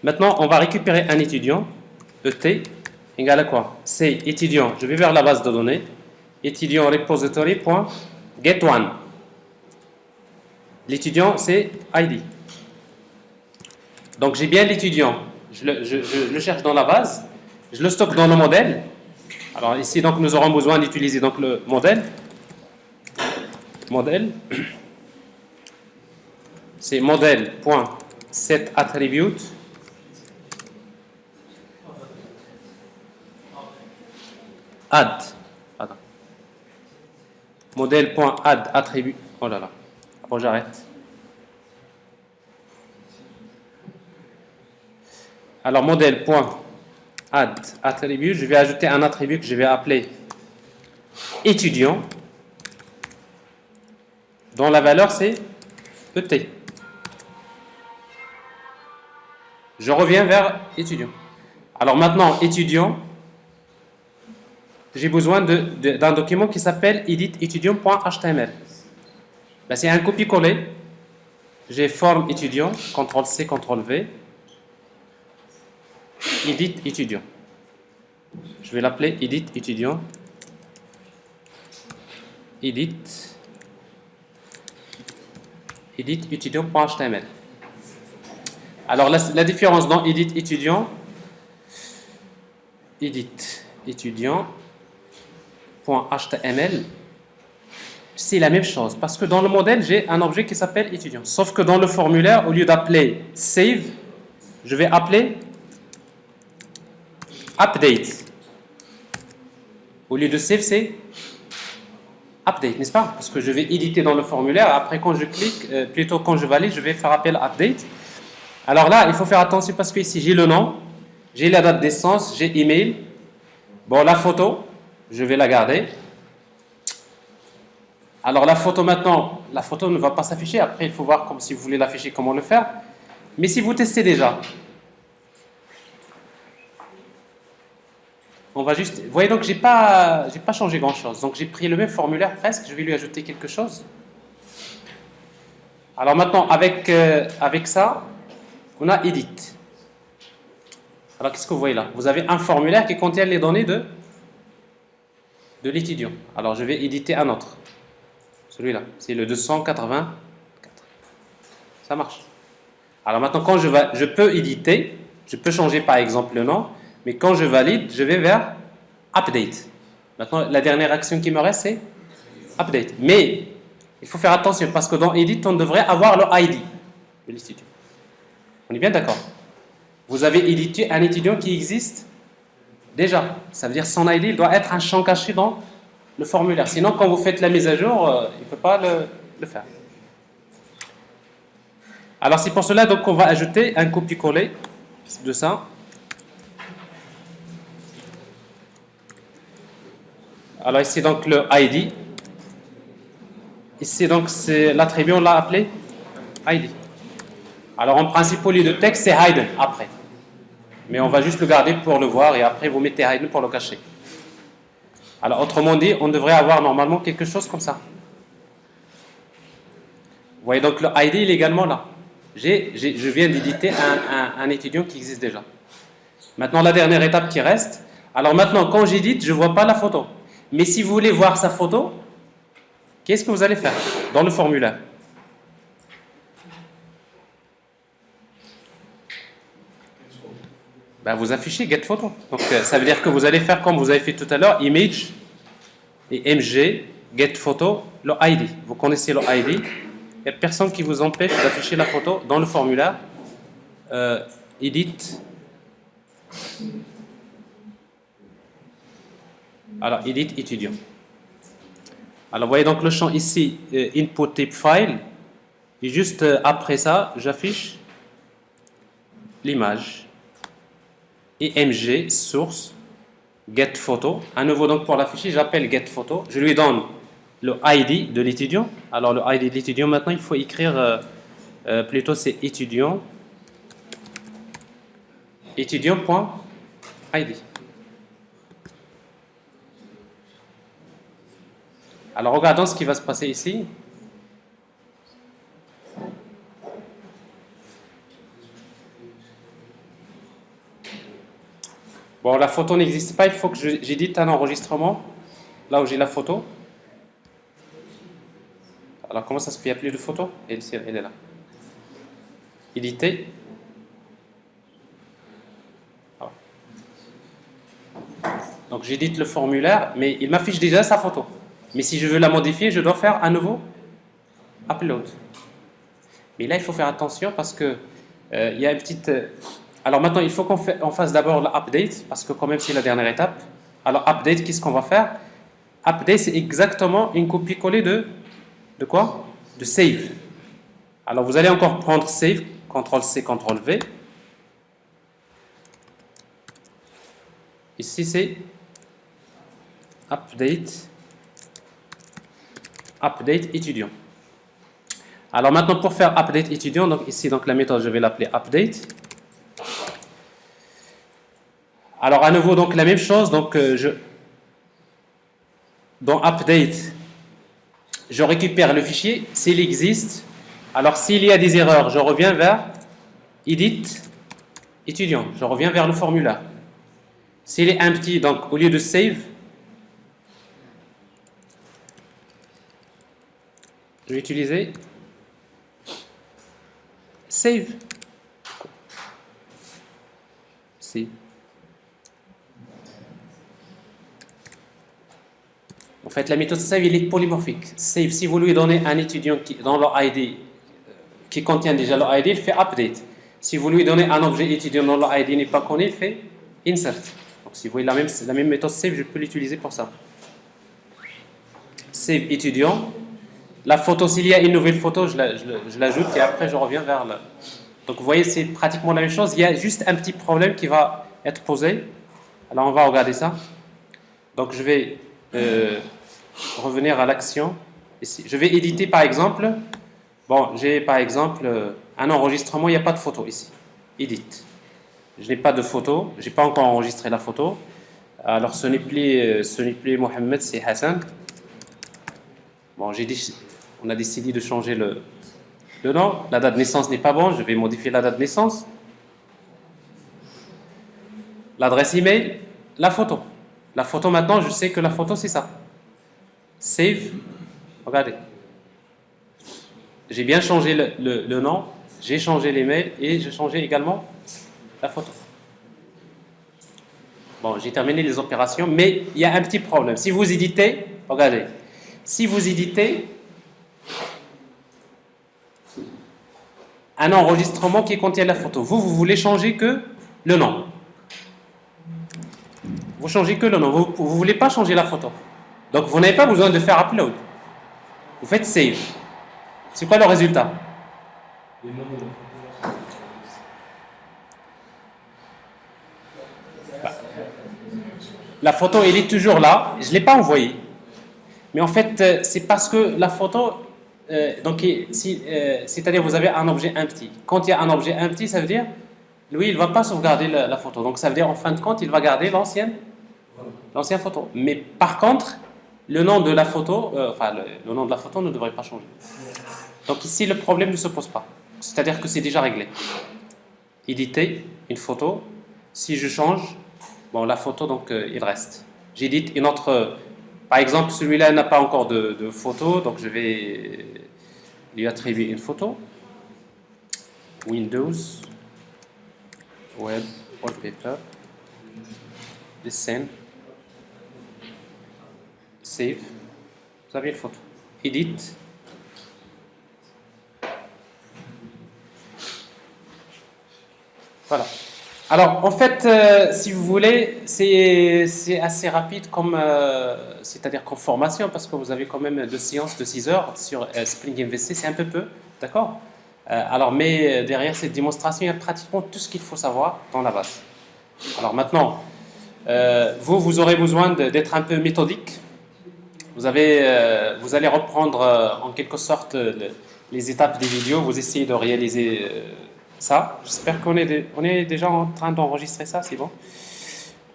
maintenant on va récupérer un étudiant, ET, égale à quoi? C'est étudiant, je vais vers la base de données, étudiant repository.getOne. L'étudiant, c'est ID. Donc j'ai bien l'étudiant, je le cherche dans la base, je le stocke dans le modèle. Alors ici, donc, nous aurons besoin d'utiliser donc, le modèle. Modèle, c'est modèle.setAttribute. Add. Pardon. Modèle.add attribut. Oh là là. Bon, j'arrête. Alors, modèle.add attribut, je vais ajouter un attribut que je vais appeler étudiant, dont la valeur c'est ET. Je reviens vers étudiant. Alors maintenant, étudiant, j'ai besoin d'un document qui s'appelle edit-étudiant.html. Ben, c'est un copier-coller. J'ai forme étudiant, CTRL-C, CTRL-V, edit étudiant. Je vais l'appeler edit étudiant. Edit étudiant.html. Alors la différence dans edit étudiant, étudiant.html, c'est la même chose parce que dans le modèle j'ai un objet qui s'appelle étudiant, sauf que dans le formulaire, au lieu d'appeler save, je vais appeler update. Au lieu de save, c'est update, n'est-ce pas? Parce que je vais éditer dans le formulaire, après quand je clique, plutôt quand je valide, je vais faire appel à update. Alors là, il faut faire attention parce que ici j'ai le nom, j'ai la date de naissance, j'ai email. Bon, la photo, je vais la garder. Alors la photo maintenant, la photo ne va pas s'afficher. Après, il faut voir si vous voulez l'afficher, comment le faire. Mais si vous testez déjà, on va juste... Vous voyez donc, j'ai pas changé grand-chose. Donc j'ai pris le même formulaire presque, je vais lui ajouter quelque chose. Alors maintenant, avec ça, on a edit. Alors qu'est-ce que vous voyez là? Vous avez un formulaire qui contient les données de l'étudiant. Alors je vais éditer un autre. Celui-là, c'est le 284. Ça marche. Alors maintenant, quand je peux éditer, je peux changer par exemple le nom, mais quand je valide, je vais vers update. Maintenant, la dernière action qui me reste, c'est update. Mais il faut faire attention parce que dans edit, on devrait avoir le ID de l'étudiant. On est bien d'accord? Vous avez édité un étudiant qui existe déjà. Ça veut dire son ID, il doit être un champ caché dans le formulaire. Sinon, quand vous faites la mise à jour, il ne peut pas le faire. Alors, c'est pour cela qu'on va ajouter un copier-coller de ça. Alors, ici, donc, le ID. Ici, donc, c'est l'attribut, on l'a appelé ID. Alors, en principe, au lieu de texte, c'est hidden après. Mais on va juste le garder pour le voir et après, vous mettez hidden pour le cacher. Alors, autrement dit, on devrait avoir normalement quelque chose comme ça. Vous voyez, donc le ID, il est également là. Je viens d'éditer un étudiant qui existe déjà. Maintenant, la dernière étape qui reste. Alors maintenant, quand j'édite, je ne vois pas la photo. Mais si vous voulez voir sa photo, qu'est-ce que vous allez faire dans le formulaire? Ben, vous affichez get photo. Donc ça veut dire que vous allez faire comme vous avez fait tout à l'heure, image et mg, get photo, le ID. Vous connaissez le ID. Il n'y a personne qui vous empêche d'afficher la photo dans le formulaire. Edit. Alors, edit étudiant. Alors, vous voyez donc le champ ici, input type file. Et juste après ça, j'affiche l'image. Et mg, source, get photo. À nouveau, donc pour l'afficher, j'appelle get photo. Je lui donne le ID de l'étudiant. Alors, le ID de l'étudiant, maintenant, il faut écrire, plutôt c'est étudiant. étudiant.id. Alors regardons ce qui va se passer ici. Bon, la photo n'existe pas, il faut que j'édite un enregistrement, là où j'ai la photo. Alors comment ça se fait, il n'y a plus de photo? Elle est là. Éditer. Donc j'édite le formulaire, mais il m'affiche déjà sa photo. Mais si je veux la modifier, je dois faire un nouveau upload. Mais là, il faut faire attention parce que il y a une petite... alors maintenant, il faut qu'on fasse d'abord l'update, parce que quand même, c'est la dernière étape. Alors update, qu'est-ce qu'on va faire? Update, c'est exactement une copie-collée de quoi? De save. Alors vous allez encore prendre save, CTRL-C, CTRL-V. Ici, c'est update étudiant. Alors maintenant, pour faire update étudiant, donc ici, donc la méthode, je vais l'appeler update. Alors à nouveau, donc la même chose, donc dans update, je récupère le fichier s'il existe. Alors s'il y a des erreurs, je reviens vers edit étudiant, je reviens vers le formulaire. S'il est empty, donc au lieu de save, je vais utiliser save. Save. En fait, la méthode save, elle est polymorphique. Save, si vous lui donnez un étudiant dans leur ID qui contient déjà leur ID, il fait update. Si vous lui donnez un objet étudiant dont leur ID n'est pas connu, il fait insert. Donc, si vous voyez la même méthode save, je peux l'utiliser pour ça. Save étudiant. La photo, s'il y a une nouvelle photo, je l'ajoute et après je reviens vers le... Donc vous voyez, c'est pratiquement la même chose. Il y a juste un petit problème qui va être posé. Alors on va regarder ça. Donc je vais revenir à l'action. Je vais éditer par exemple. Bon, j'ai par exemple un enregistrement, il n'y a pas de photo ici. Edit. Je n'ai pas de photo, je n'ai pas encore enregistré la photo. Alors ce n'est plus Mohamed, c'est Hassan. Bon, on a décidé de changer le nom. La date de naissance n'est pas bonne, je vais modifier la date de naissance. L'adresse email, la photo. La photo maintenant, je sais que la photo c'est ça. Save. Regardez. J'ai bien changé le nom, j'ai changé l'email et j'ai changé également la photo. Bon, j'ai terminé les opérations, mais il y a un petit problème. Si vous éditez, regardez. Si vous éditez un enregistrement qui contient la photo, vous voulez changer que le nom. Vous changez que le nom, vous ne voulez pas changer la photo. Donc vous n'avez pas besoin de faire upload. Vous faites save. C'est quoi le résultat? La photo, elle est toujours là. Je ne l'ai pas envoyée. Mais en fait, c'est parce que la photo... c'est-à-dire vous avez un objet empty. Quand il y a un objet empty, ça veut dire lui, il ne va pas sauvegarder la photo. Donc ça veut dire en fin de compte, il va garder l'ancienne photo. Mais par contre, le nom de la photo, le nom de la photo ne devrait pas changer. Donc ici, le problème ne se pose pas. C'est-à-dire que c'est déjà réglé. Éditer une photo. Si je change, bon, la photo, donc il reste. J'édite une autre... par exemple, celui-là n'a pas encore de photo, donc je vais lui attribuer une photo. Windows, Web, Wallpaper, Dessin, Save. Vous avez une photo. Edit. Voilà. Alors, en fait, si vous voulez, c'est assez rapide comme, c'est-à-dire comme formation, parce que vous avez quand même 2 séances de 6 heures sur Spring MVC, c'est un peu, d'accord? Alors, mais derrière cette démonstration, il y a pratiquement tout ce qu'il faut savoir dans la base. Alors maintenant, vous aurez besoin d'être un peu méthodique. Vous allez reprendre en quelque sorte les étapes des vidéos, vous essayez de réaliser ça. J'espère on est déjà en train d'enregistrer ça, c'est bon.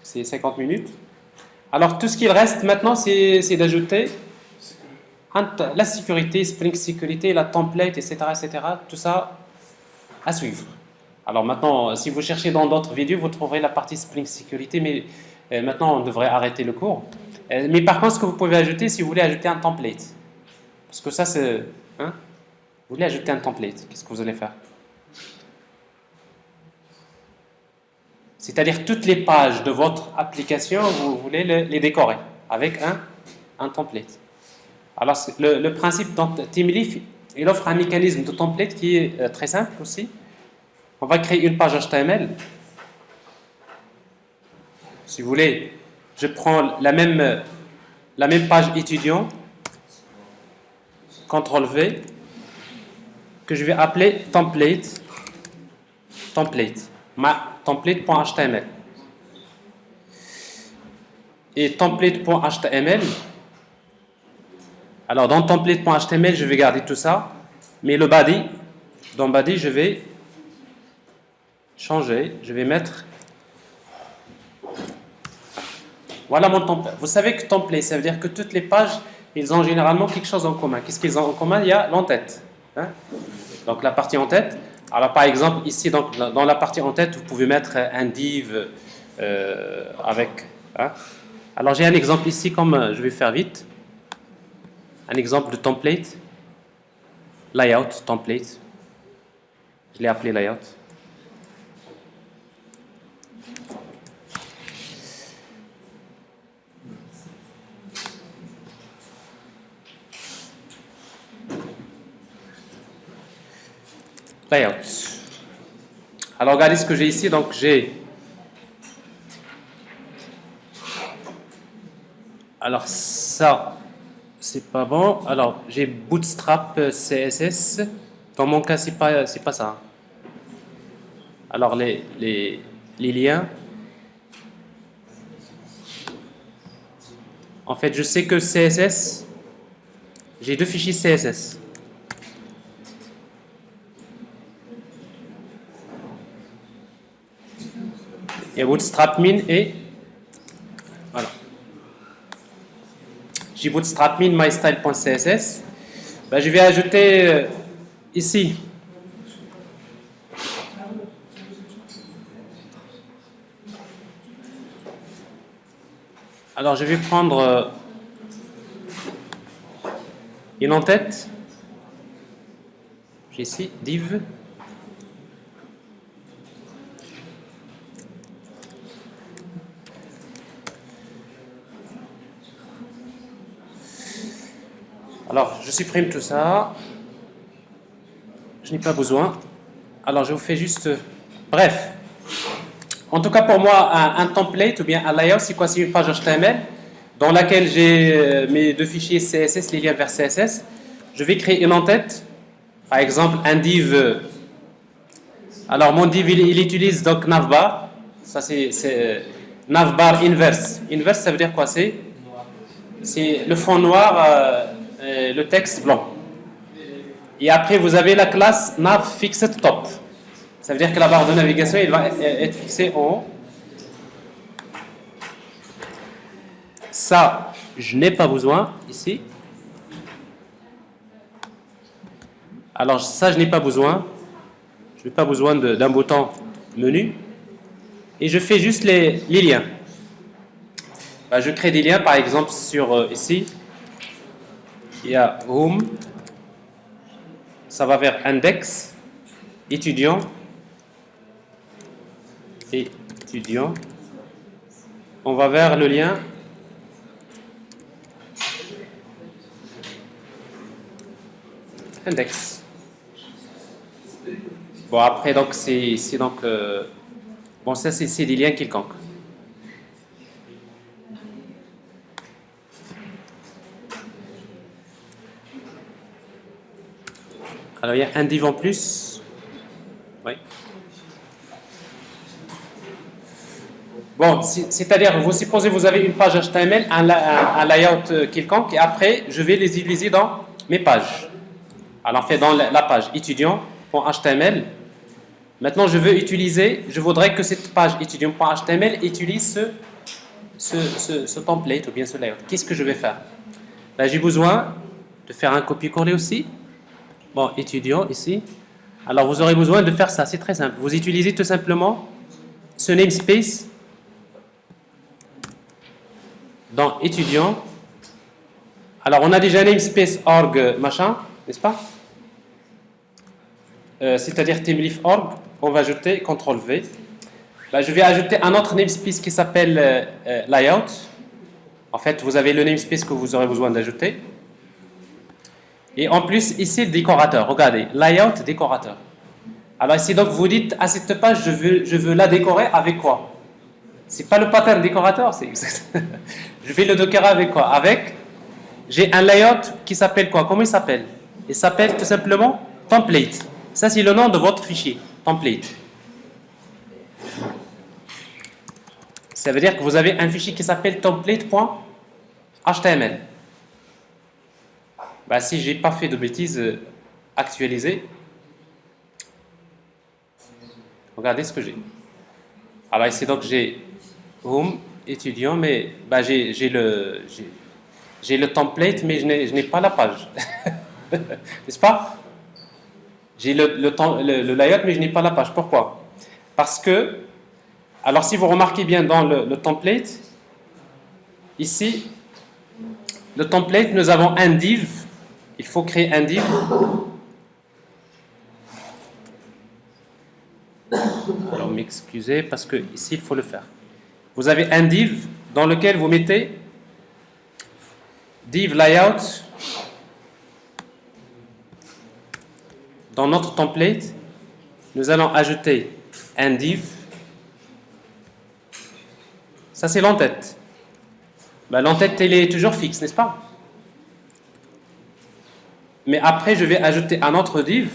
C'est 50 minutes. Alors, tout ce qu'il reste maintenant, c'est d'ajouter la sécurité, Spring Security, la template, etc., etc., tout ça à suivre. Alors maintenant, si vous cherchez dans d'autres vidéos, vous trouverez la partie Spring Security, mais maintenant, on devrait arrêter le cours. Mais par contre, ce que vous pouvez ajouter, si vous voulez ajouter un template, parce que ça, c'est... Hein, vous voulez ajouter un template, qu'est-ce que vous allez faire? C'est-à-dire toutes les pages de votre application, vous voulez les décorer avec un template. Alors, le principe dans TeamLeaf, il offre un mécanisme de template qui est très simple aussi. On va créer une page HTML. Si vous voulez, je prends la même page étudiant, CTRL-V, que je vais appeler template, template.html. Et template.html, alors dans template.html, je vais garder tout ça, mais le body, dans body, je vais changer, je vais mettre, voilà mon template. Vous savez que template, ça veut dire que toutes les pages, ils ont généralement quelque chose en commun. Qu'est-ce qu'ils ont en commun? Il y a l'en-tête. Hein? Donc la partie en-tête. Alors par exemple, ici, donc, dans la partie en-tête, vous pouvez mettre un div avec... Hein? Alors j'ai un exemple ici, comme je vais faire vite. Un exemple de template. Layout, template. Je l'ai appelé layout. Layout. Alors regardez ce que j'ai ici. Donc j'ai... Alors ça, c'est pas bon. Alors j'ai Bootstrap CSS. Dans mon cas, c'est pas ça. Alors les liens. En fait, je sais que CSS, j'ai deux fichiers CSS. Il y a Bootstrap min et voilà. J'ai Bootstrap min mystyle.css. Ben, je vais ajouter ici alors je vais prendre une en-tête. J'ai ici div. Alors, je supprime tout ça. Je n'ai pas besoin. Alors, je vous fais juste... Bref. En tout cas, pour moi, un template ou bien un layout, c'est quoi? C'est une page HTML dans laquelle j'ai mes deux fichiers CSS, les liens vers CSS. Je vais créer une en-tête. Par exemple, un div... Alors, mon div, il utilise donc navbar. Ça, c'est navbar inverse. Inverse, ça veut dire quoi? C'est le fond noir... le texte blanc. Et après, vous avez la classe navFixedTop. Ça veut dire que la barre de navigation, elle va être fixée en haut. Ça, je n'ai pas besoin ici. Alors ça, je n'ai pas besoin. Je n'ai pas besoin d'un bouton menu. Et je fais juste les liens. Ben, je crée des liens, par exemple, sur ici. Il y a home, ça va vers index, étudiant, on va vers le lien index. Bon, après, donc, c'est donc... bon, ça, c'est des liens quelconques. Alors, il y a un div en plus. Oui. Bon, c'est-à-dire, vous supposez vous avez une page HTML, un layout quelconque, et après, je vais les utiliser dans mes pages. Alors, on fait dans la page étudiant.html. Maintenant, je voudrais que cette page étudiant.html utilise ce template ou bien ce layout. Qu'est-ce que je vais faire? Ben, j'ai besoin de faire un copier-coller aussi. Bon, étudiant ici. Alors, vous aurez besoin de faire ça, c'est très simple. Vous utilisez tout simplement ce namespace dans étudiant. Alors, on a déjà namespace org machin, n'est-ce pas? C'est-à-dire teamleaf.org. On va ajouter CTRL-V. Ben, je vais ajouter un autre namespace qui s'appelle layout. En fait, vous avez le namespace que vous aurez besoin d'ajouter. Et en plus, ici, décorateur. Regardez, layout, décorateur. Alors ici, donc, vous dites à cette page, je veux la décorer avec quoi? C'est pas le pattern décorateur, c'est je vais le décorer avec quoi? J'ai un layout qui s'appelle quoi? Comment il s'appelle? Il s'appelle tout simplement template. Ça, c'est le nom de votre fichier, template. Ça veut dire que vous avez un fichier qui s'appelle template.html. Ben, si j'ai pas fait de bêtises, actualisé. Regardez ce que j'ai. Alors ici, donc, j'ai home, étudiant, mais ben, j'ai le template, mais je n'ai pas la page. N'est-ce pas? J'ai le layout, mais je n'ai pas la page. Pourquoi? Parce que, alors si vous remarquez bien dans le template, ici, le template, nous avons un div. Il faut créer un div. Alors m'excusez, parce que ici, il faut le faire. Vous avez un div dans lequel vous mettez div layout. Dans notre template, nous allons ajouter un div. Ça, c'est l'entête. Ben, l'entête, elle est toujours fixe, n'est-ce pas? Mais après, je vais ajouter un autre div.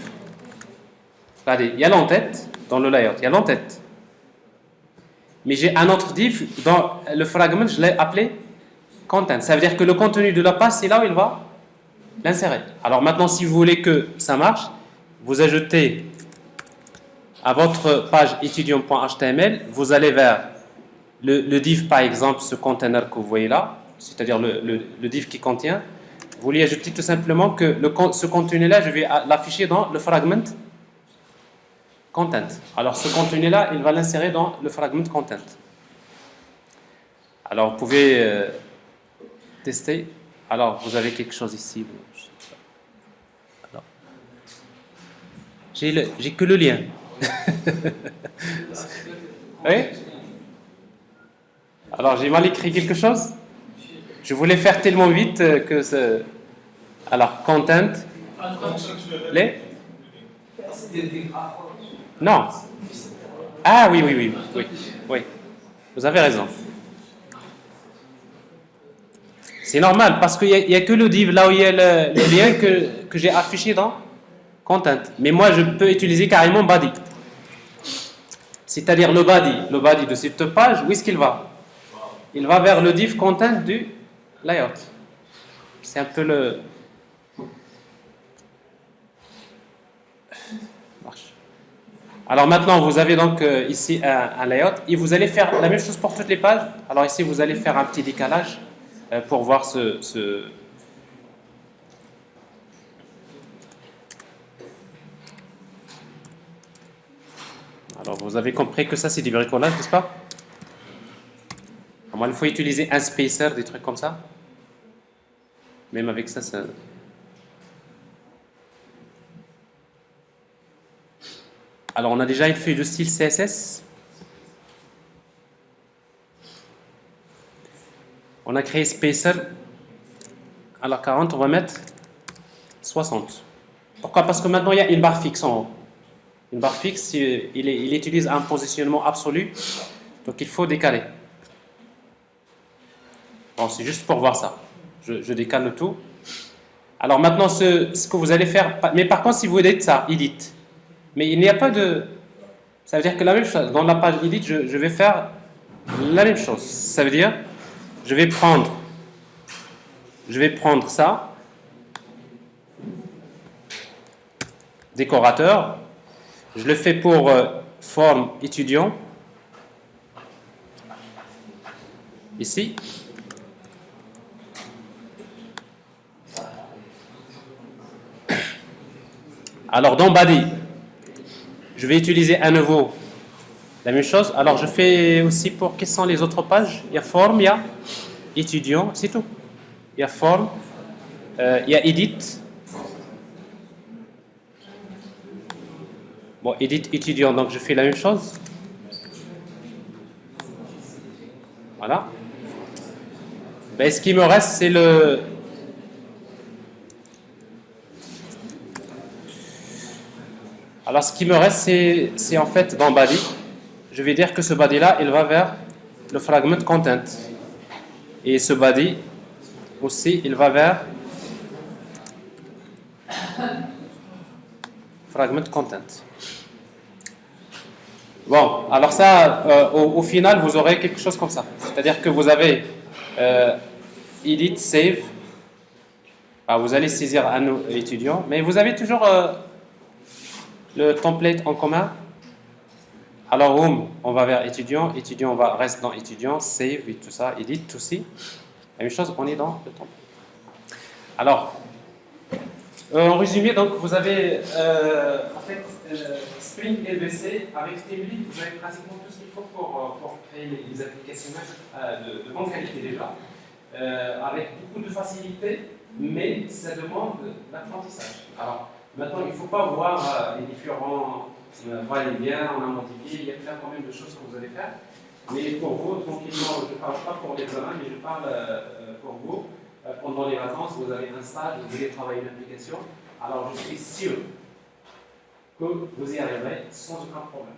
Regardez, il y a l'entête dans le layout, il y a l'entête. Mais j'ai un autre div dans le fragment, je l'ai appelé content. Ça veut dire que le contenu de la page, c'est là où il va l'insérer. Alors maintenant, si vous voulez que ça marche, vous ajoutez à votre page étudiant.html, vous allez vers le div, par exemple, ce container que vous voyez là, c'est-à-dire le div qui contient, vous lui ajoutez tout simplement que ce contenu-là, je vais l'afficher dans le fragment content. Alors ce contenu-là, il va l'insérer dans le fragment content. Alors vous pouvez tester. Alors vous avez quelque chose ici. J'ai que le lien. Oui? Alors j'ai mal écrit quelque chose? Je voulais faire tellement vite que c'est... Alors, content. Les? Non. Ah oui, oui. Vous avez raison. C'est normal parce qu'il n'y a que le div là où il y a le lien que j'ai affiché dans content. Mais moi, je peux utiliser carrément body. C'est-à-dire le body de cette page, où est-ce qu'il va? Il va vers le div content du layout. C'est un peu le... Marche. Alors maintenant, vous avez donc ici un layout et vous allez faire la même chose pour toutes les pages. Alors ici, vous allez faire un petit décalage pour voir ce... Alors vous avez compris que ça c'est du bricolage, n'est-ce pas? Moi, il faut utiliser un spacer, des trucs comme ça. Même avec ça, ça... Alors, on a déjà une feuille de style CSS. On a créé spacer. Alors, 40, on va mettre 60. Pourquoi? Parce que maintenant, il y a une barre fixe en haut. Une barre fixe, il utilise un positionnement absolu. Donc, il faut décaler. Bon, c'est juste pour voir ça. Je décale le tout. Alors maintenant, ce que vous allez faire... Mais par contre, si vous dites ça, edit. Mais il n'y a pas de... Ça veut dire que la même chose. Dans la page edit, je vais faire la même chose. Ça veut dire, je vais prendre ça. Décorateur. Je le fais pour forme étudiant. Ici. Alors, dans body, je vais utiliser à nouveau la même chose. Alors, je fais aussi pour quelles sont les autres pages. Il y a forme, il y a étudiant, c'est tout. Il y a forme, il y a edit. Bon, edit étudiant, donc je fais la même chose. Voilà. Ben, ce qui me reste, c'est le... Alors, ce qui me reste, c'est en fait dans body. Je vais dire que ce body-là, il va vers le fragment content. Et ce body, aussi, il va vers fragment content. Bon, alors ça, au final, vous aurez quelque chose comme ça. C'est-à-dire que vous avez edit, save. Alors, vous allez saisir un étudiant, mais vous avez toujours le template en commun. Alors, home, on va vers étudiant, étudiant, on va rester dans étudiant, save et tout ça, edit aussi. La même chose, on est dans le template. Alors, en résumé, donc, vous avez en fait Spring LVC avec Template, vous avez pratiquement tout ce qu'il faut pour créer les applications de bonne qualité déjà, avec beaucoup de facilité, mais ça demande l'apprentissage. Alors, maintenant, il ne faut pas voir les différents va-et-vient, on a modifié, il y a plein quand même de choses que vous allez faire. Mais pour vous, tranquillement, je ne parle pas pour l'examen, mais je parle pour vous. Pendant les vacances, vous avez un stage, vous allez travailler une application. Alors, je suis sûr que vous y arriverez sans aucun problème.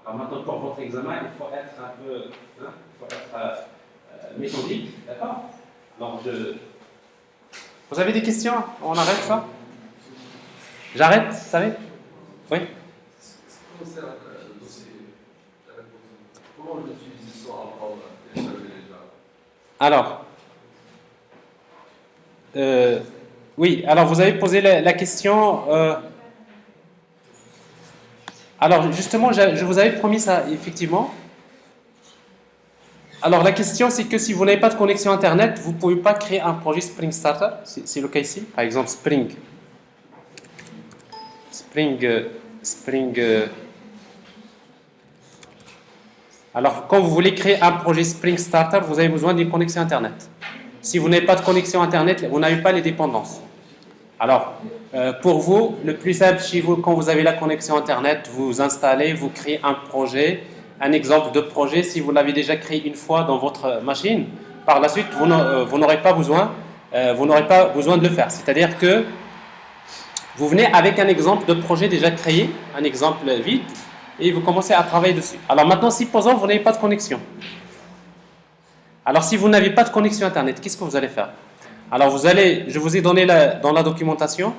Alors maintenant, pour votre examen, il faut être un peu méthodique, d'accord? Donc, vous avez des questions? On arrête ça? J'arrête, vous savez? Oui? Comment on utilise ça avant déjà? Alors, oui, alors vous avez posé la question. Alors justement, je vous avais promis ça, effectivement. Alors la question, c'est que si vous n'avez pas de connexion Internet, vous ne pouvez pas créer un projet Spring Starter. C'est le cas ici. Par exemple, Spring. Alors, quand vous voulez créer un projet Spring Starter, vous avez besoin d'une connexion Internet. Si vous n'avez pas de connexion Internet, vous n'avez pas les dépendances. Alors, pour vous, le plus simple chez vous, quand vous avez la connexion Internet, vous installez, vous créez un projet, un exemple de projet. Si vous l'avez déjà créé une fois dans votre machine, par la suite, vous n'aurez pas besoin de le faire. C'est-à-dire que vous venez avec un exemple de projet déjà créé, un exemple vide, et vous commencez à travailler dessus. Alors maintenant, supposons que vous n'avez pas de connexion. Alors si vous n'avez pas de connexion Internet, qu'est-ce que vous allez faire? Alors je vous ai donné dans la documentation,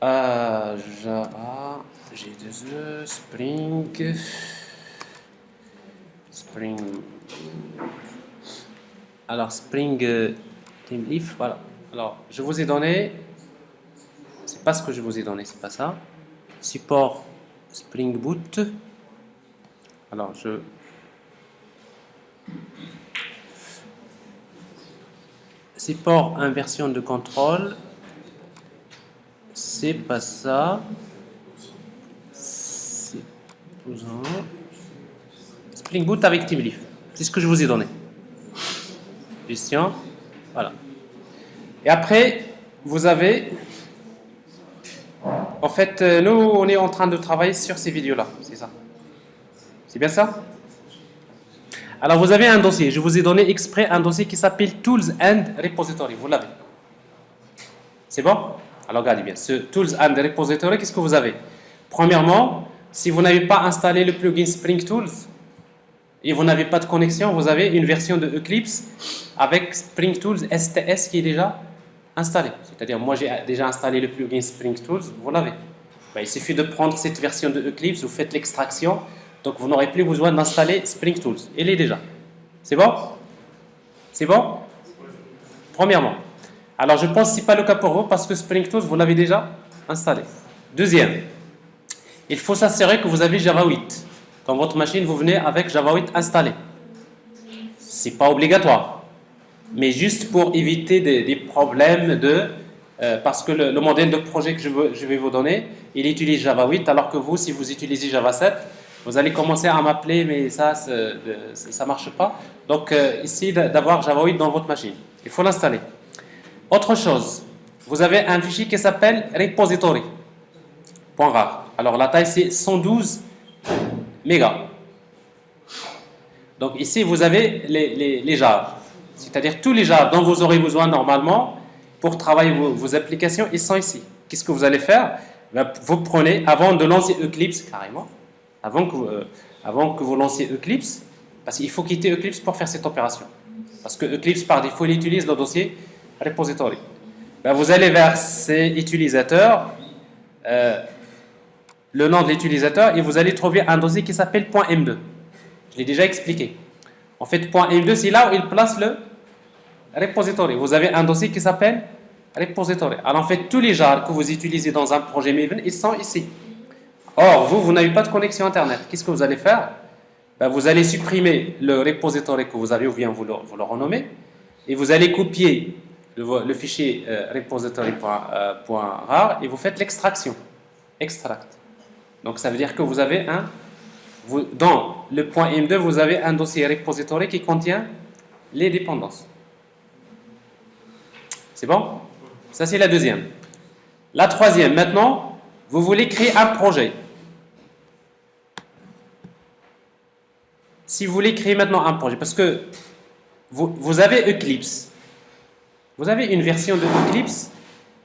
Java, G2E, Spring, alors Spring Team If, voilà. Alors je vous ai donné, c'est pas ce que je vous ai donné, c'est pas ça. Support Spring Boot. Alors support inversion de contrôle. C'est pas ça. Spring Boot avec TeamLeaf. C'est ce que je vous ai donné. Gestion. Voilà. Et après, vous avez... En fait, nous, on est en train de travailler sur ces vidéos-là. C'est ça. C'est bien ça? Alors, vous avez un dossier. Je vous ai donné exprès un dossier qui s'appelle Tools and Repository. Vous l'avez. C'est bon? Alors, regardez bien. Ce Tools and Repository, qu'est-ce que vous avez? Premièrement, si vous n'avez pas installé le plugin Spring Tools et vous n'avez pas de connexion, vous avez une version de Eclipse avec Spring Tools STS qui est déjà installé. C'est-à-dire, moi, j'ai déjà installé le plugin Spring Tools. Vous l'avez. Ben, il suffit de prendre cette version de Eclipse, vous faites l'extraction. Donc, vous n'aurez plus besoin d'installer Spring Tools. Il est déjà. C'est bon? C'est bon? Premièrement. Alors, je pense que ce n'est pas le cas pour vous parce que Spring Tools, vous l'avez déjà installé. Deuxième, il faut s'assurer que vous avez Java 8. Dans votre machine, vous venez avec Java 8 installé. Ce n'est pas obligatoire, mais juste pour éviter des problèmes parce que le modèle de projet que je vais vous donner, il utilise Java 8, alors que vous, si vous utilisez Java 7, vous allez commencer à m'appeler, mais ça ne marche pas. Donc, ici, d'avoir Java 8 dans votre machine. Il faut l'installer. Autre chose, vous avez un fichier qui s'appelle repository. Point rare. Alors, la taille, c'est 112 mégas. Donc, ici, vous avez les jars. C'est-à-dire tous les jars dont vous aurez besoin normalement pour travailler vos applications, ils sont ici. Qu'est-ce que vous allez faire? Vous prenez, avant de lancer Eclipse, carrément, avant que vous lanciez Eclipse, parce qu'il faut quitter Eclipse pour faire cette opération. Parce que Eclipse, par défaut, il utilise le dossier repository. Vous allez vers ces utilisateurs, le nom de l'utilisateur, et vous allez trouver un dossier qui s'appelle .m2. Je l'ai déjà expliqué. En fait, .m2, c'est là où il place le repository. Vous avez un dossier qui s'appelle repository. Alors, en fait, tous les jars que vous utilisez dans un projet Maven, ils sont ici. Or, vous n'avez pas de connexion Internet. Qu'est-ce que vous allez faire? Vous allez supprimer le repository que vous avez, ou bien vous le renommez, et vous allez copier le fichier repository.rar et vous faites l'extraction. Extract. Donc, ça veut dire que vous avez dans le .m2, vous avez un dossier repository qui contient les dépendances. C'est bon? Ça, c'est la deuxième. La troisième, maintenant, vous voulez créer un projet. Si vous voulez créer maintenant un projet, parce que vous avez Eclipse. Vous avez une version de Eclipse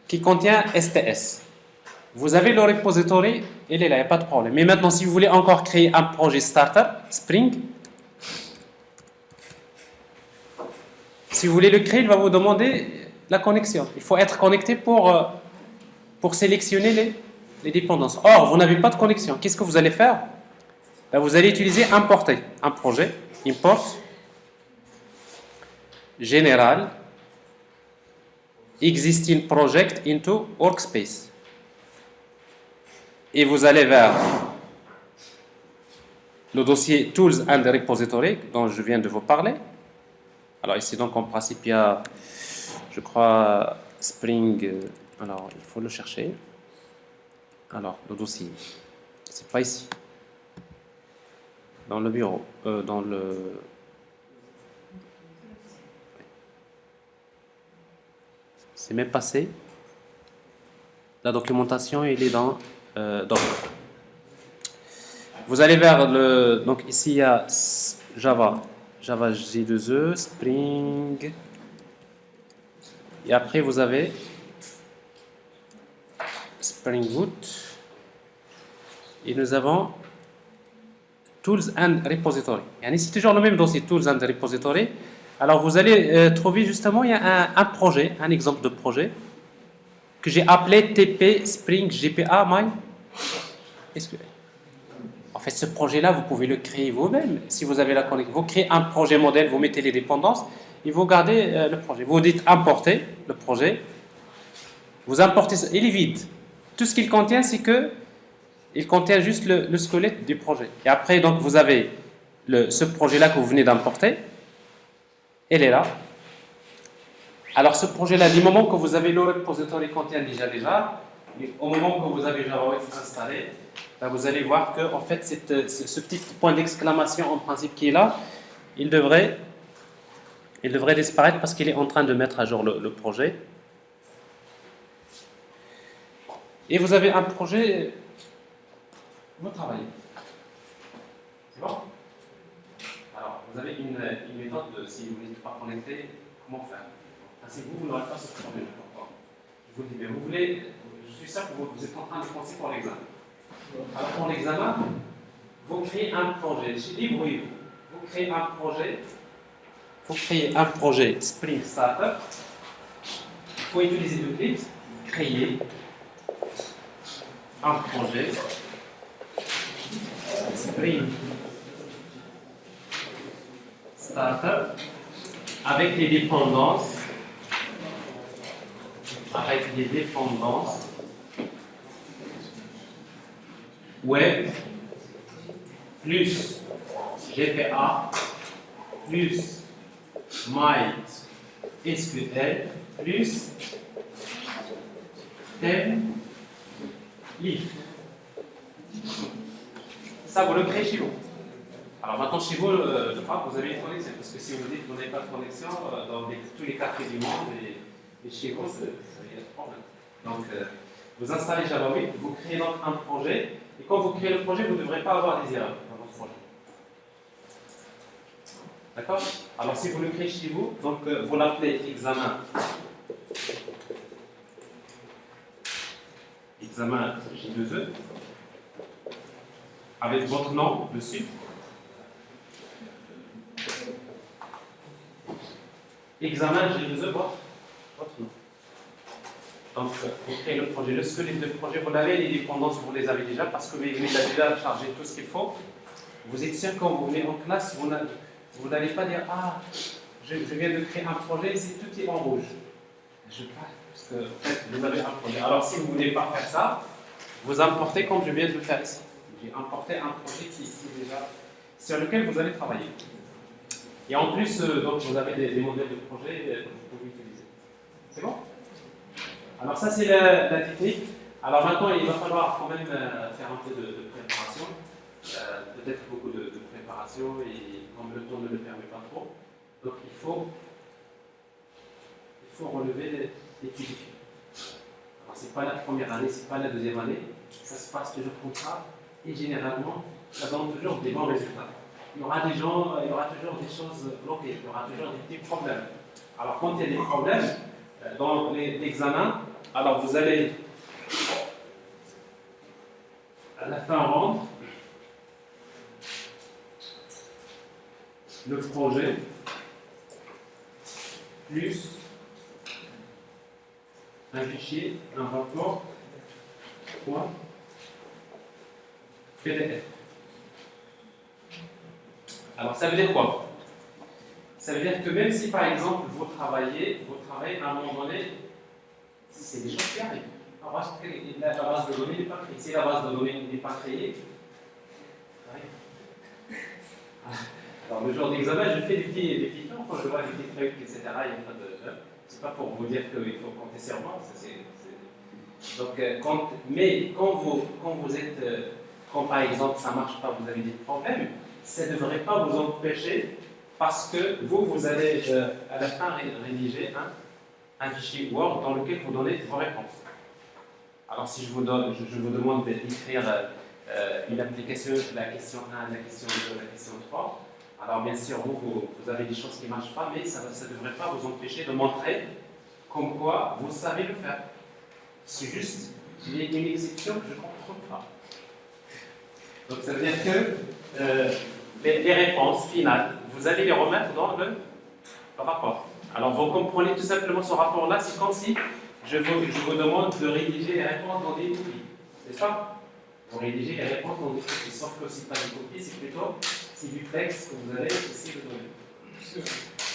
qui contient STS. Vous avez le repository, il est là, il n'y a pas de problème. Mais maintenant, si vous voulez encore créer un projet starter, Spring, si vous voulez le créer, il va vous demander la connexion. Il faut être connecté pour sélectionner les dépendances. Or, vous n'avez pas de connexion. Qu'est-ce que vous allez faire? Vous allez utiliser importer un projet, import, général, existing project into workspace. Et vous allez vers le dossier Tools and Repository dont je viens de vous parler. Alors ici, donc, en principe, il y a, je crois, Spring. Alors, il faut le chercher. Alors, le dossier, c'est pas ici. Dans le bureau, dans le... C'est même passé. La documentation, il est dans Doc. Vous allez vers le... Donc ici, il y a Java J2E, Spring. Et après, vous avez Spring Boot. Et nous avons Tools and Repository. C'est toujours le même dossier, Tools and Repository. Alors, vous allez trouver justement, il y a un projet, un exemple de projet que j'ai appelé TP Spring GPA My. En fait, ce projet-là, vous pouvez le créer vous-même. Si vous avez la connexion, vous créez un projet modèle, vous mettez les dépendances et vous gardez le projet. Vous dites importer le projet. Vous importez, il est vide. Tout ce qu'il contient, c'est que il contient juste le squelette du projet. Et après, donc, vous avez ce projet-là que vous venez d'importer. Elle est là. Alors, ce projet-là, du moment que vous avez le repository contient déjà, au moment que vous avez Java 8 installé, vous allez voir que, en fait, ce petit point d'exclamation, en principe, qui est là, il devrait disparaître parce qu'il est en train de mettre à jour le projet. Et vous avez un projet. Vous travaillez. C'est bon? Alors, vous avez une méthode si vous n'êtes pas connecté, comment faire? Si vous n'aurez pas ce problème. Je vous dis, mais vous voulez, je suis sûr que vous êtes en train de penser pour l'examen. Alors, pour l'examen, vous créez un projet. Libre-vous. Vous créez un projet Spring Starter. Il faut utiliser Eclipse, créer un projet Spring Starter avec les dépendances avec des dépendances web plus GPA plus MySQL plus Leaf. Ça, vous le créez chez vous. Alors maintenant, chez vous, je crois que vous avez une connexion, parce que si vous dites que vous n'avez pas de connexion, dans tous les quartiers du monde, et chez vous, ça y a un problème. Donc, vous installez Java 8, vous créez donc un projet, et quand vous créez le projet, vous ne devrez pas avoir des erreurs dans votre projet. D'accord? Alors, si vous le créez chez vous, donc vous l'appelez examen. Examen J2E, avec votre nom dessus. Examen J2E, votre nom. Donc, vous créez le projet. Le squelette de projet, vous l'avez, les dépendances, vous les avez déjà, parce que vous avez déjà chargé tout ce qu'il faut. Vous êtes sûr, quand vous venez en classe, vous n'allez pas dire: ah, je viens de créer un projet, tout est en rouge. Je parle, parce que en fait, vous avez un projet. Alors, si vous ne voulez pas faire ça, vous importez comme je viens de le faire ici. J'ai importé un projet qui est déjà sur lequel vous allez travailler. Et en plus, donc, vous avez des modèles de projet que vous pouvez utiliser. C'est bon? Alors ça, c'est la technique. Alors maintenant, il va falloir quand même faire un peu de préparation. Peut-être beaucoup de préparation, et comme le temps ne le permet pas trop. Donc il faut relever les défis. Alors c'est pas la première année, c'est pas la deuxième année. Ça se passe toujours comme ça. Et généralement, ça donne toujours des bons résultats. Il y aura des gens, il y aura toujours des choses bloquées, il y aura toujours des petits problèmes. Alors quand il y a des problèmes dans l'examen, alors vous allez à la fin rendre le projet plus un fichier, un rapport .pdf. Alors ça veut dire quoi? Ça veut dire que même si par exemple vous travaillez à un moment donné, c'est des choses qui arrivent. La base de données n'est pas créée. Si la base de données n'est pas créée, alors le jour d'examen, je fais des petits temps quand je vois des petits trucs, etc. C'est pas pour vous dire qu'il faut compter sur moi. Donc, quand par exemple ça ne marche pas, vous avez des problèmes, ça ne devrait pas vous empêcher, parce que vous allez à la fin rédiger un fichier Word dans lequel vous donnez vos réponses. Alors si je vous demande d'écrire une application, la question 1, la question 2, la question 3, alors bien sûr vous avez des choses qui ne marchent pas, mais ça ne devrait pas vous empêcher de montrer comme quoi vous savez le faire. C'est juste une exception que je ne comprends pas. Donc ça veut dire que les réponses finales, vous allez les remettre dans le rapport. Alors vous comprenez tout simplement ce rapport-là, c'est comme si je vous demande de rédiger les réponses dans des copies. C'est ça? Vous rédigez les réponses dans des copies, sauf que ce n'est pas des copies, c'est du texte que vous allez essayer de donner.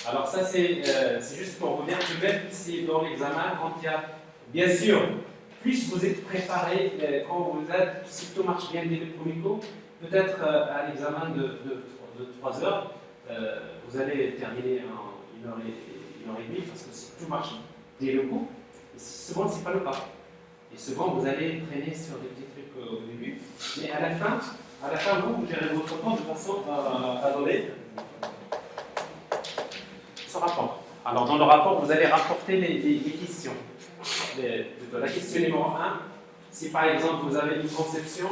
Alors ça c'est juste pour vous dire que même si dans l'examen, quand il y a, bien sûr, plus vous êtes préparé, quand vous êtes, si tout marche bien dès le premier coup, peut-être à l'examen de 3 heures, vous allez terminer en 1 heure et demie, parce que si tout marche dès le coup, et souvent ce n'est pas le cas. Et souvent vous allez traîner sur des petits trucs au début, mais à la fin vous gérez votre temps de façon à donner ce rapport. Alors dans le rapport, vous allez rapporter les questions. De la question numéro 1, si par exemple vous avez une conception,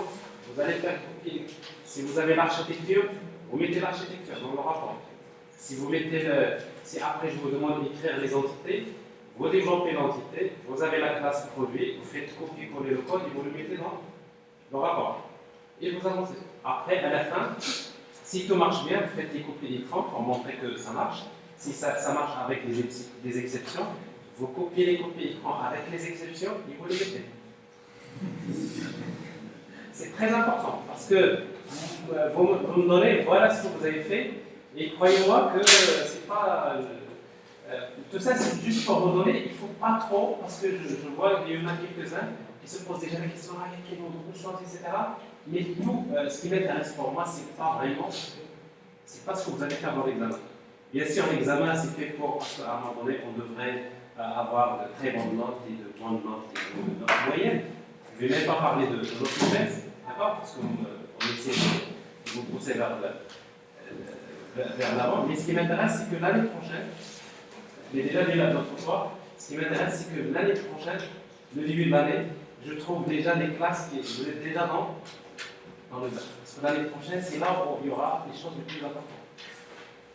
vous allez faire copier. Si vous avez l'architecture, vous mettez l'architecture dans le rapport. Si après je vous demande d'écrire les entités, vous développez l'entité, vous avez la classe produit, vous faites copier-coller le code et vous le mettez dans le rapport. Et vous avancez. Après, à la fin, si tout marche bien, vous faites des copies d'écran pour montrer que ça marche. Si ça marche avec des exceptions, vous copiez les copies d'écran avec les exceptions et vous les mettez. C'est très important parce que vous me donnez, voilà ce que vous avez fait, et croyez-moi que c'est pas Tout ça, c'est juste pour vous donner, il ne faut pas trop, parce que je vois qu'il y en a quelques-uns qui se posent déjà la question, ah, il y a quel autre chose, etc. Mais tout, ce qui m'intéresse pour moi, c'est pas vraiment, c'est pas ce que vous allez faire dans l'examen. Bien sûr, l'examen, c'est fait pour, parce qu'à un moment donné, on devrait avoir de très bonnes notes et de grandes notes et de notes moyennes. Je ne vais même pas parler de notes mauvaises, d'accord, parce qu'on essaie de vous pousser vers l'avant. Mais ce qui m'intéresse, c'est que l'année prochaine, je l'ai déjà dit là l'autre fois, ce qui m'intéresse, c'est que l'année prochaine, le début de l'année, je trouve déjà des classes qui vous êtes déjà dans le bac. Parce que l'année prochaine, c'est là où il y aura les choses les plus importantes.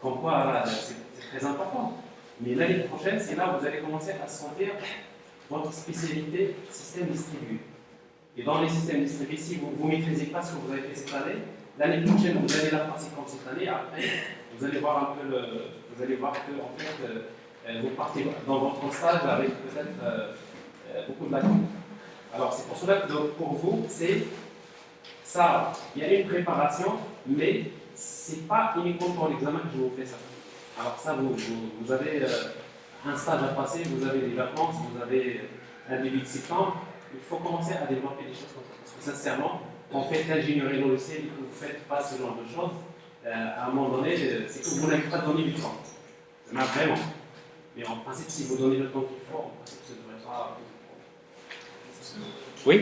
Comme quoi, voilà, c'est très important. Mais l'année prochaine, c'est là où vous allez commencer à sentir votre spécialité système distribué. Et dans les systèmes distribués, si vous ne maîtrisez pas ce que vous avez fait cette année, l'année prochaine, vous allez la pratiquer comme cette année. Après, vous allez voir un peu vous allez voir que en fait, vous partez dans votre stage avec peut-être beaucoup de lacunes. Alors, c'est pour cela que pour vous, c'est ça. Il y a une préparation, mais ce n'est pas uniquement pour l'examen que je vous fais ça. Alors, ça, vous avez un stage à passer, vous avez des vacances, vous avez un début de septembre. Il faut commencer à développer des choses comme ça. Parce que sincèrement, quand vous faites l'ingénierie logicielle et que vous ne faites pas ce genre de choses, à un moment donné, c'est que vous n'avez pas donné du temps. Mais vraiment. Mais en principe, si vous donnez le temps qu'il faut, en principe, ça devrait être. Oui.